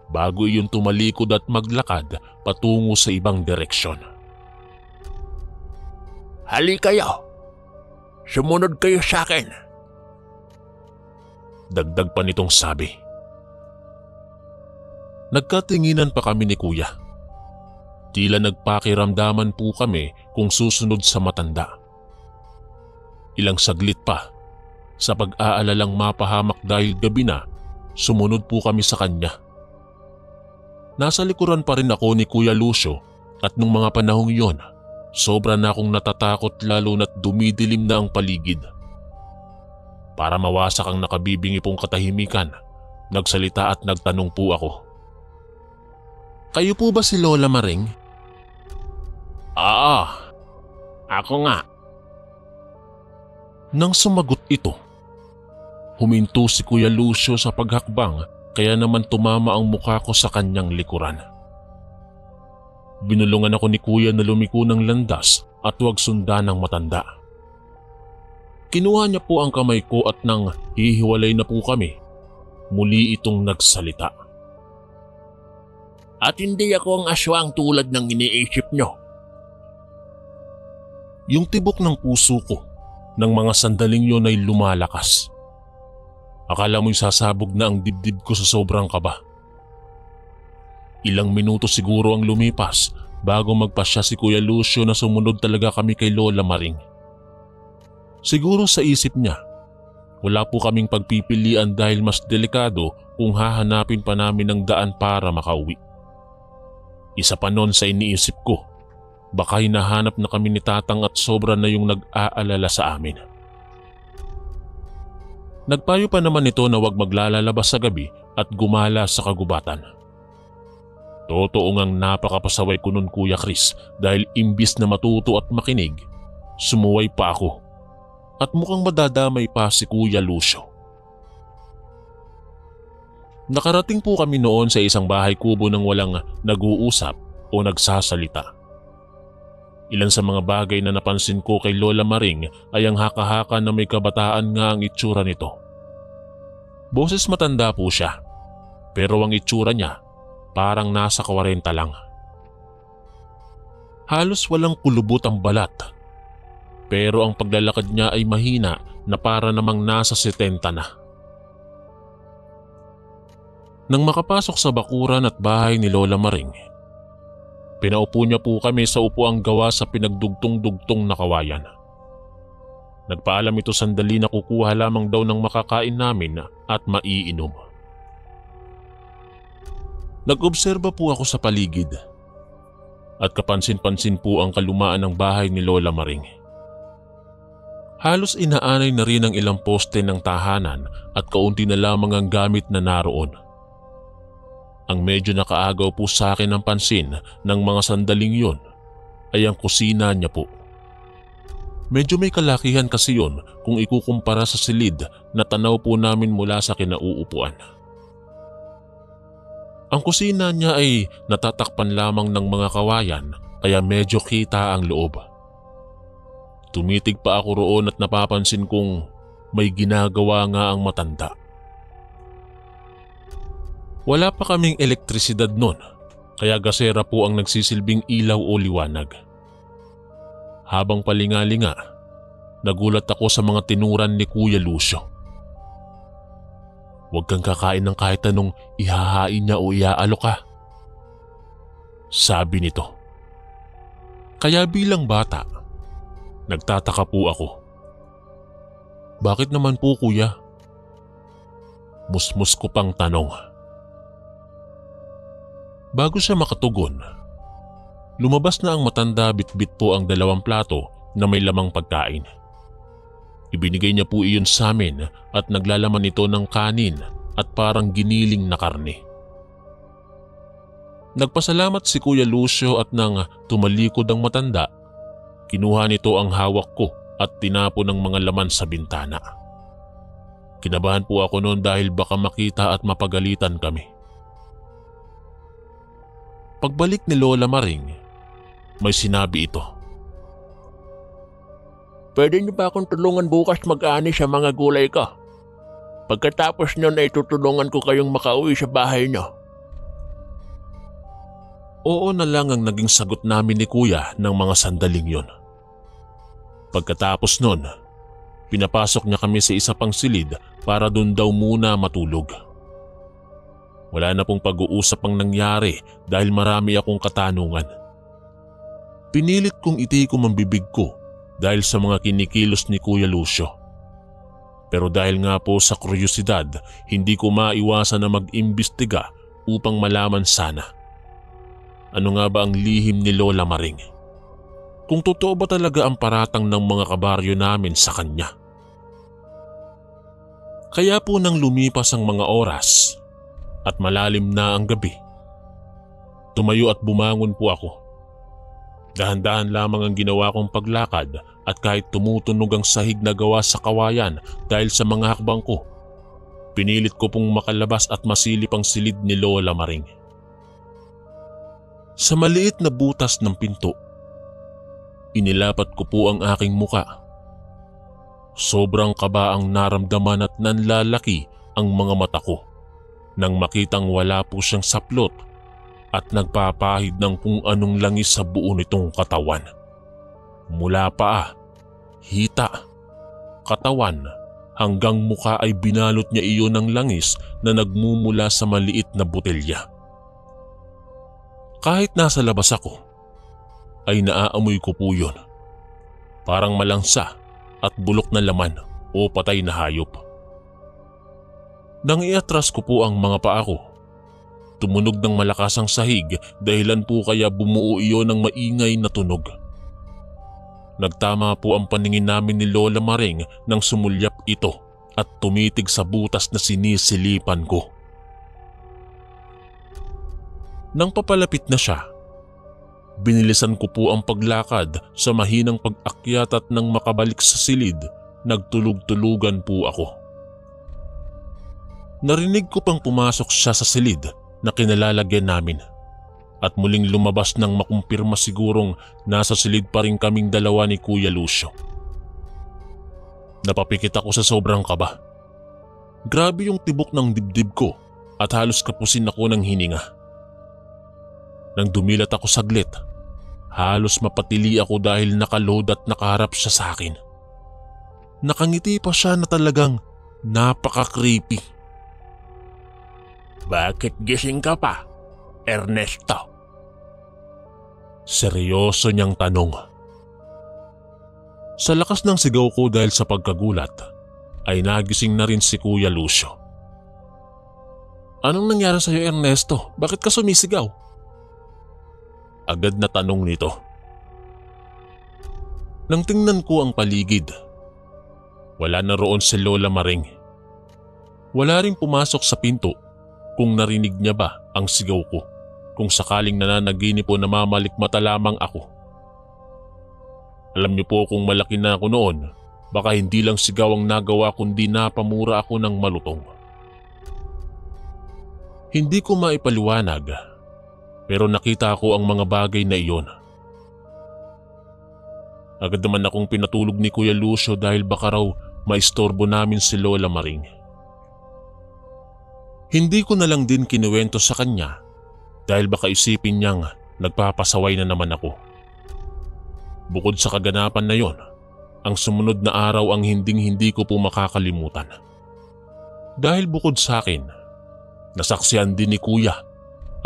Bago iyon tumalikod at maglakad patungo sa ibang direksyon. Hali kayo! Sumunod kayo sa akin! Dagdag pa nitong sabi. Nagkatinginan pa kami ni Kuya. Tila nagpakiramdaman po kami kung susunod sa matanda. Ilang saglit pa, sa pag-aalalang mapahamak dahil gabi na, sumunod po kami sa kanya. Nasa likuran pa rin ako ni Kuya Lucio at nung mga panahong yon, sobra na akong natatakot lalo na't dumidilim na ang paligid. Para mawasak ang nakabibingi pong katahimikan, nagsalita at nagtanong po ako. "Kayo po ba si Lola Maring?" "Oo, ako nga." Nang sumagot ito, huminto si Kuya Lucio sa paghakbang kaya naman tumama ang mukha ko sa kanyang likuran. Binulungan ako ni Kuya na lumiko ng landas at huwag sundan ng matanda. Kinuha niya po ang kamay ko at nang hihiwalay na po kami, muli itong nagsalita. "At hindi ako ang aswang tulad ng iniisip nyo." Yung tibok ng puso ko ng mga sandaling yon ay lumalakas. Akala mo'y sasabog na ang dibdib ko sa sobrang kaba. Ilang minuto siguro ang lumipas bago magpasya si Kuya Lucio na sumunod talaga kami kay Lola Maring. Siguro sa isip niya, wala po kaming pagpipilian dahil mas delikado kung hahanapin pa namin ng daan para makauwi. Isa pa nun sa iniisip ko, baka hinahanap na kami ni Tatang at sobra na yung nag-aalala sa amin. Nagpayo pa naman ito na huwag maglalalabas sa gabi at gumala sa kagubatan. Totoo ngang napakapasaway ko nun, Kuya Chris, dahil imbis na matuto at makinig, sumuway pa ako at mukhang madadamay pa si Kuya Lucio. Nakarating po kami noon sa isang bahay kubo nang walang nag-uusap o nagsasalita. Ilan sa mga bagay na napansin ko kay Lola Maring ay ang haka-haka na may kabataan nga ang itsura nito. Boses matanda po siya, pero ang itsura niya parang nasa 40 lang. Halos walang kulubot ang balat, pero ang paglalakad niya ay mahina na para namang nasa 70 na. Nang makapasok sa bakuran at bahay ni Lola Maring, pinaupo niya po kami sa upuang gawa sa pinagdugtong-dugtong na kawayan. Nagpaalam ito sandali na kukuha lamang daw ng makakain namin at maiinom. Nag-obserba po ako sa paligid at kapansin-pansin po ang kalumaan ng bahay ni Lola Maring. Halos inaanay na rin ang ilang poste ng tahanan at kaunti na lamang ang gamit na naroon. Ang medyo nakaagaw po sa akin ng pansin ng mga sandaling yon ay ang kusina niya po. Medyo may kalakihan kasi yon kung ikukumpara sa silid na tanaw po namin mula sa kinauupuan. Ang kusina niya ay natatakpan lamang ng mga kawayan kaya medyo kita ang loob. Tumitig pa ako roon at napapansin kong may ginagawa nga ang matanda. Wala pa kaming elektrisidad nun, kaya gasera po ang nagsisilbing ilaw o liwanag. Habang palingalinga, nagulat ako sa mga tinuran ni Kuya Lucio. "Huwag kang kakain ng kahit anong ihahain niya o iaalok ka," sabi nito. Kaya bilang bata, nagtataka po ako. "Bakit naman po, Kuya?" Musmus ko pang tanong. Bago siya makatugon, lumabas na ang matanda, bitbit po ang 2 plato na may lamang pagkain. Ibinigay niya po iyon sa amin at naglalaman ito ng kanin at parang giniling na karne. Nagpasalamat si Kuya Lucio at nang tumalikod ang matanda, kinuha nito ang hawak ko at tinapon ng mga laman sa bintana. Kinabahan po ako noon dahil baka makita at mapagalitan kami. Pagbalik ni Lola Maring, may sinabi ito. "Pwede niyo ba akong tulungan bukas mag-ani sa mga gulay ko? Pagkatapos nun ay tutulungan ko kayong makauwi sa bahay niyo." Oo na lang ang naging sagot namin ni Kuya ng mga sandaling yon. Pagkatapos nun, pinapasok niya kami sa isa pang silid para dun daw muna matulog. Wala na pong pag-uusap ang nangyari dahil marami akong katanungan. Pinilit kong itikom ang bibig ko dahil sa mga kinikilos ni Kuya Lucio. Pero dahil nga po sa kuryosidad, hindi ko maiwasan na mag-imbestiga upang malaman sana. Ano nga ba ang lihim ni Lola Maring? Kung totoo ba talaga ang paratang ng mga kabaryo namin sa kanya? Kaya po nang lumipas ang mga oras at malalim na ang gabi, tumayo at bumangon po ako. Dahan-dahan lamang ang ginawa kong paglakad at kahit tumutunog ang sahig na gawa sa kawayan dahil sa mga hakbang ko, pinilit ko pong makalabas at masilip ang silid ni Lola Maring. Sa maliit na butas ng pinto, inilapat ko po ang aking muka. Sobrang kaba ang naramdaman at nanlalaki ang mga mata ko nang makitang wala po siyang saplot at nagpapahid ng kung anong langis sa buo nitong katawan. Mula paa, hita, katawan hanggang muka ay binalot niya iyon ng langis na nagmumula sa maliit na botelya. Kahit nasa labas ako, ay naaamoy ko po yun. Parang malangsa at bulok na laman o patay na hayop. Nang iatras ko po ang mga paa ko, tumunog ng malakas ang sahig dahilan po kaya bumuo iyon ng maingay na tunog. Nagtama po ang paningin namin ni Lola Maring nang sumulyap ito at tumitig sa butas na sinisilipan ko. Nang papalapit na siya, binilisan ko po ang paglakad sa mahinang pag-akyat at nang makabalik sa silid, nagtulog-tulugan po ako. Narinig ko pang pumasok siya sa silid na kinalalagyan namin at muling lumabas nang makumpirma sigurong nasa silid pa rin kaming dalawa ni Kuya Lucio. Napapikit ako sa sobrang kaba. Grabe yung tibok ng dibdib ko at halos kapusin ako ng hininga. Nang dumilat ako saglit, halos mapatili ako dahil nakaload at nakaharap siya sa akin. Nakangiti pa siya na talagang napaka-creepy. "Bakit gising ka pa, Ernesto?" Seryoso niyang tanong. Sa lakas ng sigaw ko dahil sa pagkagulat, ay nagising na rin si Kuya Lucio. "Anong nangyari sa'yo, Ernesto? Bakit ka sumisigaw?" Agad na tanong nito. Nang tingnan ko ang paligid, wala na roon si Lola Maring. Wala ring pumasok sa pinto kung narinig niya ba ang sigaw ko, kung sakaling nananaginip o namamalikmata lamang ako. Alam niyo po kung malaki na ako noon, baka hindi lang sigaw ang nagawa kundi napamura ako ng malutong. Hindi ko maipaliwanag, pero nakita ko ang mga bagay na iyon. Agad naman akong pinatulog ni Kuya Lucio dahil baka raw maistorbo namin si Lola Maring. Hindi ko na lang din kinuwento sa kanya dahil baka isipin niyang nagpapasaway na naman ako. Bukod sa kaganapan na yon, ang sumunod na araw ang hinding-hindi ko po makakalimutan. Dahil bukod sa akin, nasaksihan din ni Kuya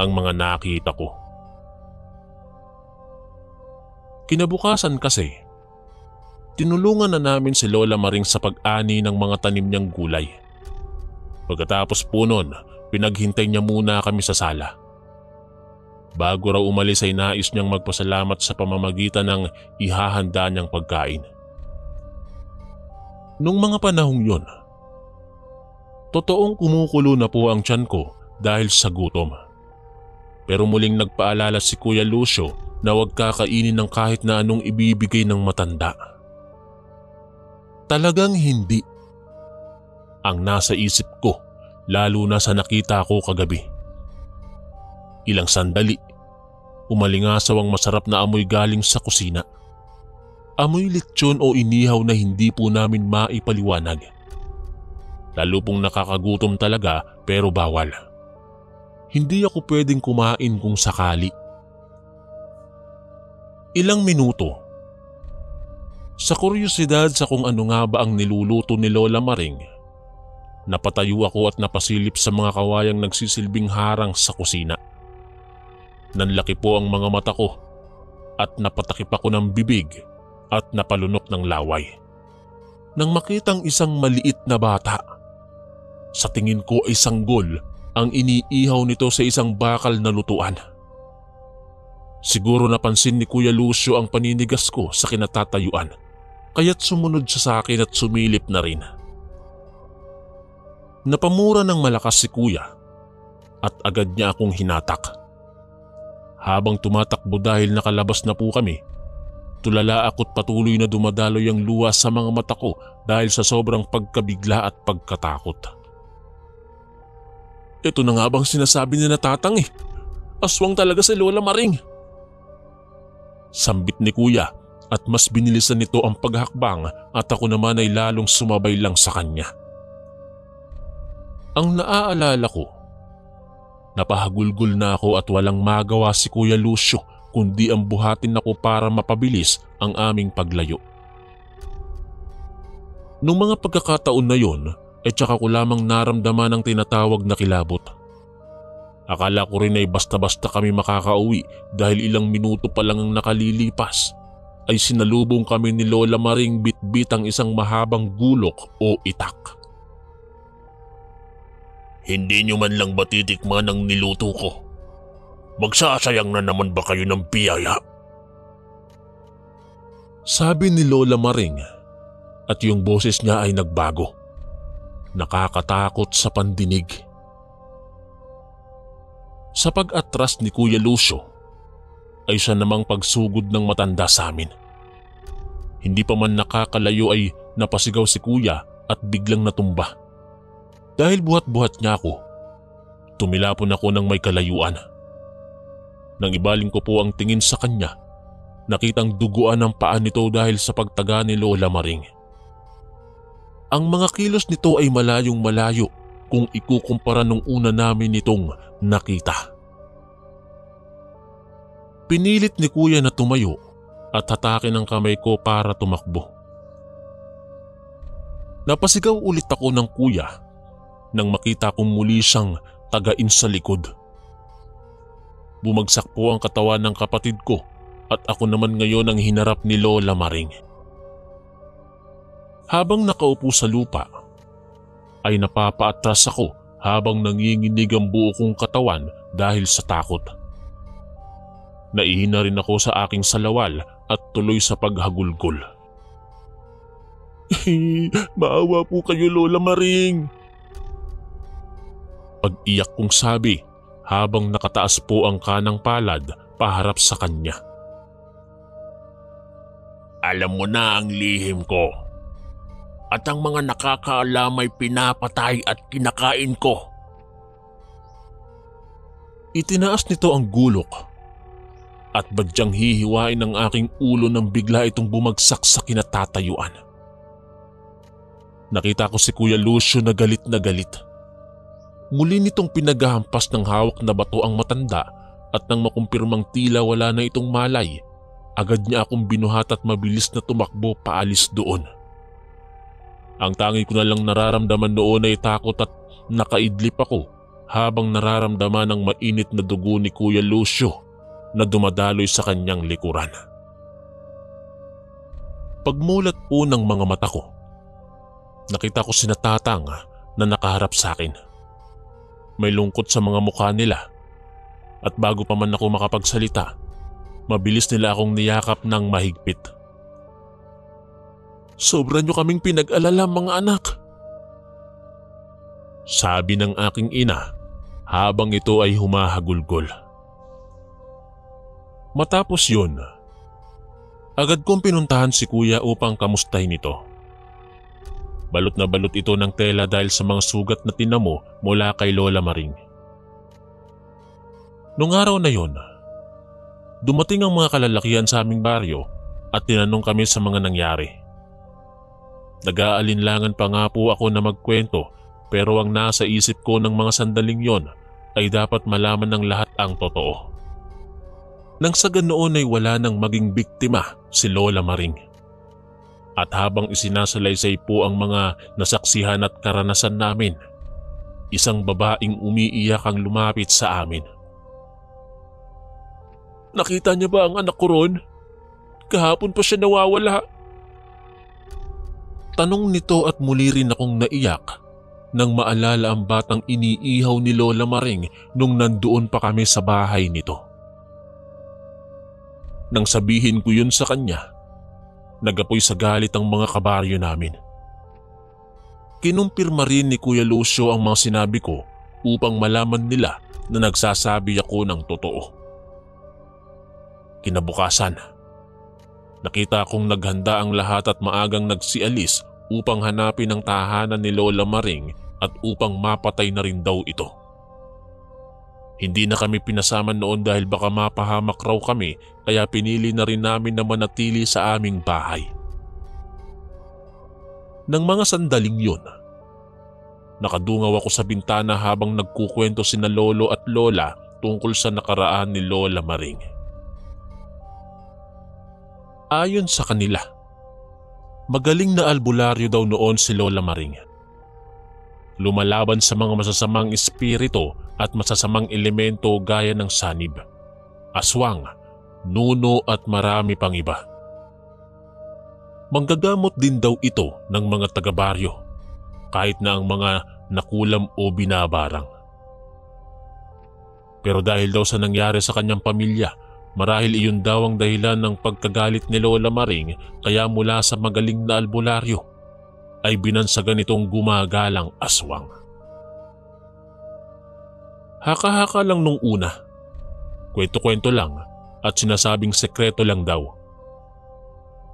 ang mga nakita ko. Kinabukasan kasi, tinulungan na namin si Lola Maring sa pag-ani ng mga tanim niyang gulay. Pagkatapos po nun, pinaghintay niya muna kami sa sala. Bago raw umalis ay nais niyang magpasalamat sa pamamagitan ng ihahanda niyang pagkain. Nung mga panahong yun, totoong kumukulo na po ang tiyan ko dahil sa gutom. Pero muling nagpaalala si Kuya Lucio na huwag kakainin ng kahit na anong ibibigay ng matanda. Talagang hindi ang nasa isip ko, lalo na sa nakita ko kagabi. Ilang sandali, umalingasaw ang masarap na amoy galing sa kusina. Amoy lechon o inihaw na hindi po namin maipaliwanag. Lalo pong nakakagutom talaga pero bawal. Hindi ako pwedeng kumain kung sakali. Ilang minuto. Sa kuryosidad sa kung ano nga ba ang niluluto ni Lola Maring, napatayo ako at napasilip sa mga kawayang nagsisilbing harang sa kusina. Nanlaki po ang mga mata ko at napatakip ako ng bibig at napalunok ng laway. Nang makitang isang maliit na bata, sa tingin ko ay sanggol ang iniihaw nito sa isang bakal na lutuan. Siguro napansin ni Kuya Lucio ang paninigas ko sa kinatatayuan, kaya't sumunod siya sa akin at sumilip na rin. Napamura ng malakas si Kuya at agad niya akong hinatak. Habang tumatakbo dahil nakalabas na po kami, tulala ako't patuloy na dumadaloy ang luha sa mga mata ko dahil sa sobrang pagkabigla at pagkatakot. Ito na nga bang sinasabi ni na Tatang eh. Aswang talaga si Lola Maring. Sambit ni Kuya at mas binilisan nito ang paghakbang at ako naman ay lalong sumabay lang sa kanya. Ang naaalala ko, napahagulgol na ako at walang magawa si Kuya Lucio kundi ang buhatin ako para mapabilis ang aming paglayo. Nung mga pagkakataon na yon, ay tsaka ko lamang naramdaman ang tinatawag na kilabot. Akala ko rin ay basta-basta kami makakauwi dahil ilang minuto pa lang ang nakalilipas ay sinalubong kami ni Lola Maring bitbit ang isang mahabang gulok o itak. Hindi nyo man lang ba titikman ang niluto ko? Magsasayang na naman ba kayo ng biyaya? Sabi ni Lola Maring at yung boses niya ay nagbago. Nakakatakot sa pandinig. Sa pag-atras ni Kuya Lucio ay siya namang pagsugod ng matanda sa amin. Hindi pa man nakakalayo ay napasigaw si Kuya at biglang natumba. Dahil buhat-buhat niya ako, tumilapon ako ng may kalayuan. Nang ibaling ko po ang tingin sa kanya, nakitang duguan ang paa nito dahil sa pagtaga ni Lola Maring. Ang mga kilos nito ay malayong malayo kung ikukumpara nung una namin nitong nakita. Pinilit ni Kuya na tumayo at hatakin ang kamay ko para tumakbo. Napasigaw ulit ako ng Kuya nang makita kong muli siyang tagain sa likod. Bumagsak po ang katawan ng kapatid ko at ako naman ngayon ang hinarap ni Lola Maring. Habang nakaupo sa lupa, ay napapaatras ako habang nanginginig ang buo kong katawan dahil sa takot. Naihina rin ako sa aking salawal at tuloy sa paghagulgol. Maawa po kayo, Lola Maring. Pag-iyak kong sabi habang nakataas po ang kanang palad paharap sa kanya. Alam mo na ang lihim ko. At ang mga nakakaalam ay pinapatay at kinakain ko. Itinaas nito ang gulok at badyang hihiwain ang aking ulo nang bigla itong bumagsak sa kinatatayuan. Nakita ko si Kuya Lucio na galit na galit. Muli nitong pinaghahampas ng hawak na bato ang matanda at nang makumpirmang tila wala na itong malay, agad niya akong binuhat at mabilis na tumakbo paalis doon. Ang tangi ko na lang nararamdaman noon ay takot at nakaidlip ako habang nararamdaman ang mainit na dugo ni Kuya Lucio na dumadaloy sa kanyang likuran. Pagmulat po ng mga mata ko, nakita ko sina Tatang na nakaharap sa akin. May lungkot sa mga mukha nila at bago pa man ako makapagsalita, mabilis nila akong niyakap ng mahigpit. Sobra nyo kaming pinag-alala mga anak. Sabi ng aking ina habang ito ay humahagulgol. Matapos yun, agad kong pinuntahan si Kuya upang kamustahin ito. Balot na balot ito ng tela dahil sa mga sugat na tinamo mula kay Lola Maring. Nung araw na yon, dumating ang mga kalalakihan sa aming baryo at tinanong kami sa mga nangyari. Nag-aalinlangan pa nga po ako na magkwento pero ang nasa isip ko ng mga sandaling yon ay dapat malaman ng lahat ang totoo. Nang sa ganoon ay wala nang maging biktima si Lola Maring. At habang isinasalaysay po ang mga nasaksihan at karanasan namin, isang babaeng umiiyak ang lumapit sa amin. Nakita niya ba ang anak ko ron? Kahapon pa siya nawawala. Tanong nito at muli rin akong naiyak nang maalala ang batang iniihaw ni Lola Maring nung nandoon pa kami sa bahay nito. Nang sabihin ko yun sa kanya, nagapoy sa galit ang mga kabaryo namin. Kinumpirma rin ni Kuya Lucio ang mga sinabi ko upang malaman nila na nagsasabi ako ng totoo. Kinabukasan, nakita kong naghanda ang lahat at maagang nagsialis upang hanapin ang tahanan ni Lola Maring at upang mapatay na rin daw ito. Hindi na kami pinasama noon dahil baka mapahamak raw kami, kaya pinili na rin namin na manatili sa aming bahay. Nang mga sandaling yun, nakadungaw ako sa bintana habang nagkukwento sina Lolo at Lola tungkol sa nakaraan ni Lola Maring. Ayon sa kanila, magaling na albularyo daw noon si Lola Maring. Lumalaban sa mga masasamang espiritu at masasamang elemento gaya ng sanib, aswang, nuno at marami pang iba. Manggagamot din daw ito ng mga taga-baryo, kahit na ang mga nakulam o binabarang. Pero dahil daw sa nangyari sa kanyang pamilya, marahil iyon daw ang dahilan ng pagkagalit ni Lola Maring, kaya mula sa magaling na albularyo ay binansagan itong gumagalang aswang. Haka-haka lang nung una, kwento-kwento lang at sinasabing sekreto lang daw.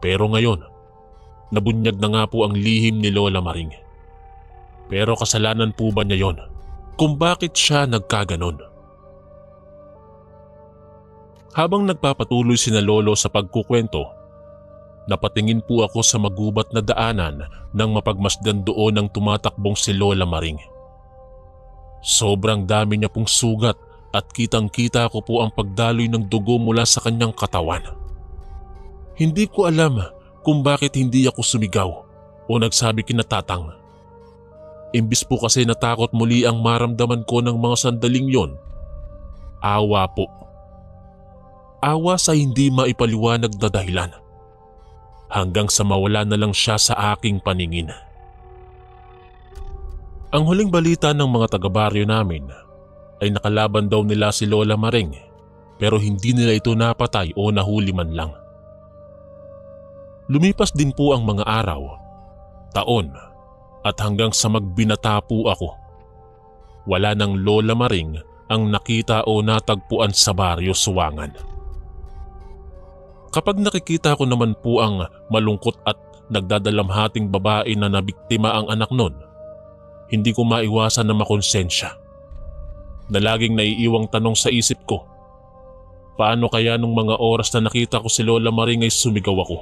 Pero ngayon, nabunyag na nga po ang lihim ni Lola Maring. Pero kasalanan po ba niya yon kung bakit siya nagkaganon? Habang nagpapatuloy sina Lolo sa pagkukwento, napatingin po ako sa magubat na daanan nang mapagmasdan doon ang tumatakbong si Lola Maring. Sobrang dami niya pong sugat at kitang-kita ko po ang pagdaloy ng dugo mula sa kanyang katawan. Hindi ko alam kung bakit hindi ako sumigaw o nagsabi kinatatang. Imbis po kasi natakot muli ang maramdaman ko ng mga sandaling yon, awa po. Awa sa hindi maipaliwanag na dahilan, hanggang sa mawala na lang siya sa aking paningin. Ang huling balita ng mga taga-baryo namin ay nakalaban daw nila si Lola Maring, pero hindi nila ito napatay o nahuli man lang. Lumipas din po ang mga araw, taon, at hanggang sa magbinata po ako. Wala ng Lola Maring ang nakita o natagpuan sa baryo Suwangan. Kapag nakikita ko naman po ang malungkot at nagdadalamhating babae na nabiktima ang anak nun, hindi ko maiwasan na makonsensya. Na laging naiiwang tanong sa isip ko, paano kaya nung mga oras na nakita ko si Lola Maring ay sumigaw ako?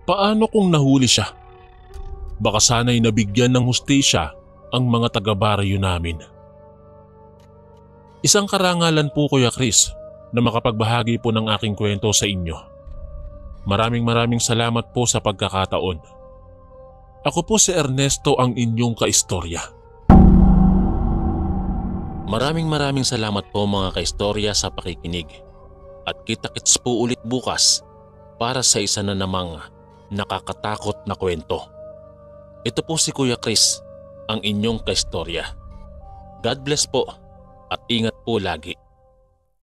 Paano kung nahuli siya? Baka sana'y nabigyan ng hustisya ang mga taga-baryo namin. Isang karangalan po, Kuya Chris, na makapagbahagi po ng aking kwento sa inyo. Maraming salamat po sa pagkakataon. Ako po si Ernesto, ang inyong kaistorya. Maraming salamat po mga kaistorya sa pakikinig. At kita-kits po ulit bukas para sa isa na namang nakakatakot na kwento. Ito po si Kuya Chris, ang inyong kaistorya. God bless po at ingat po lagi.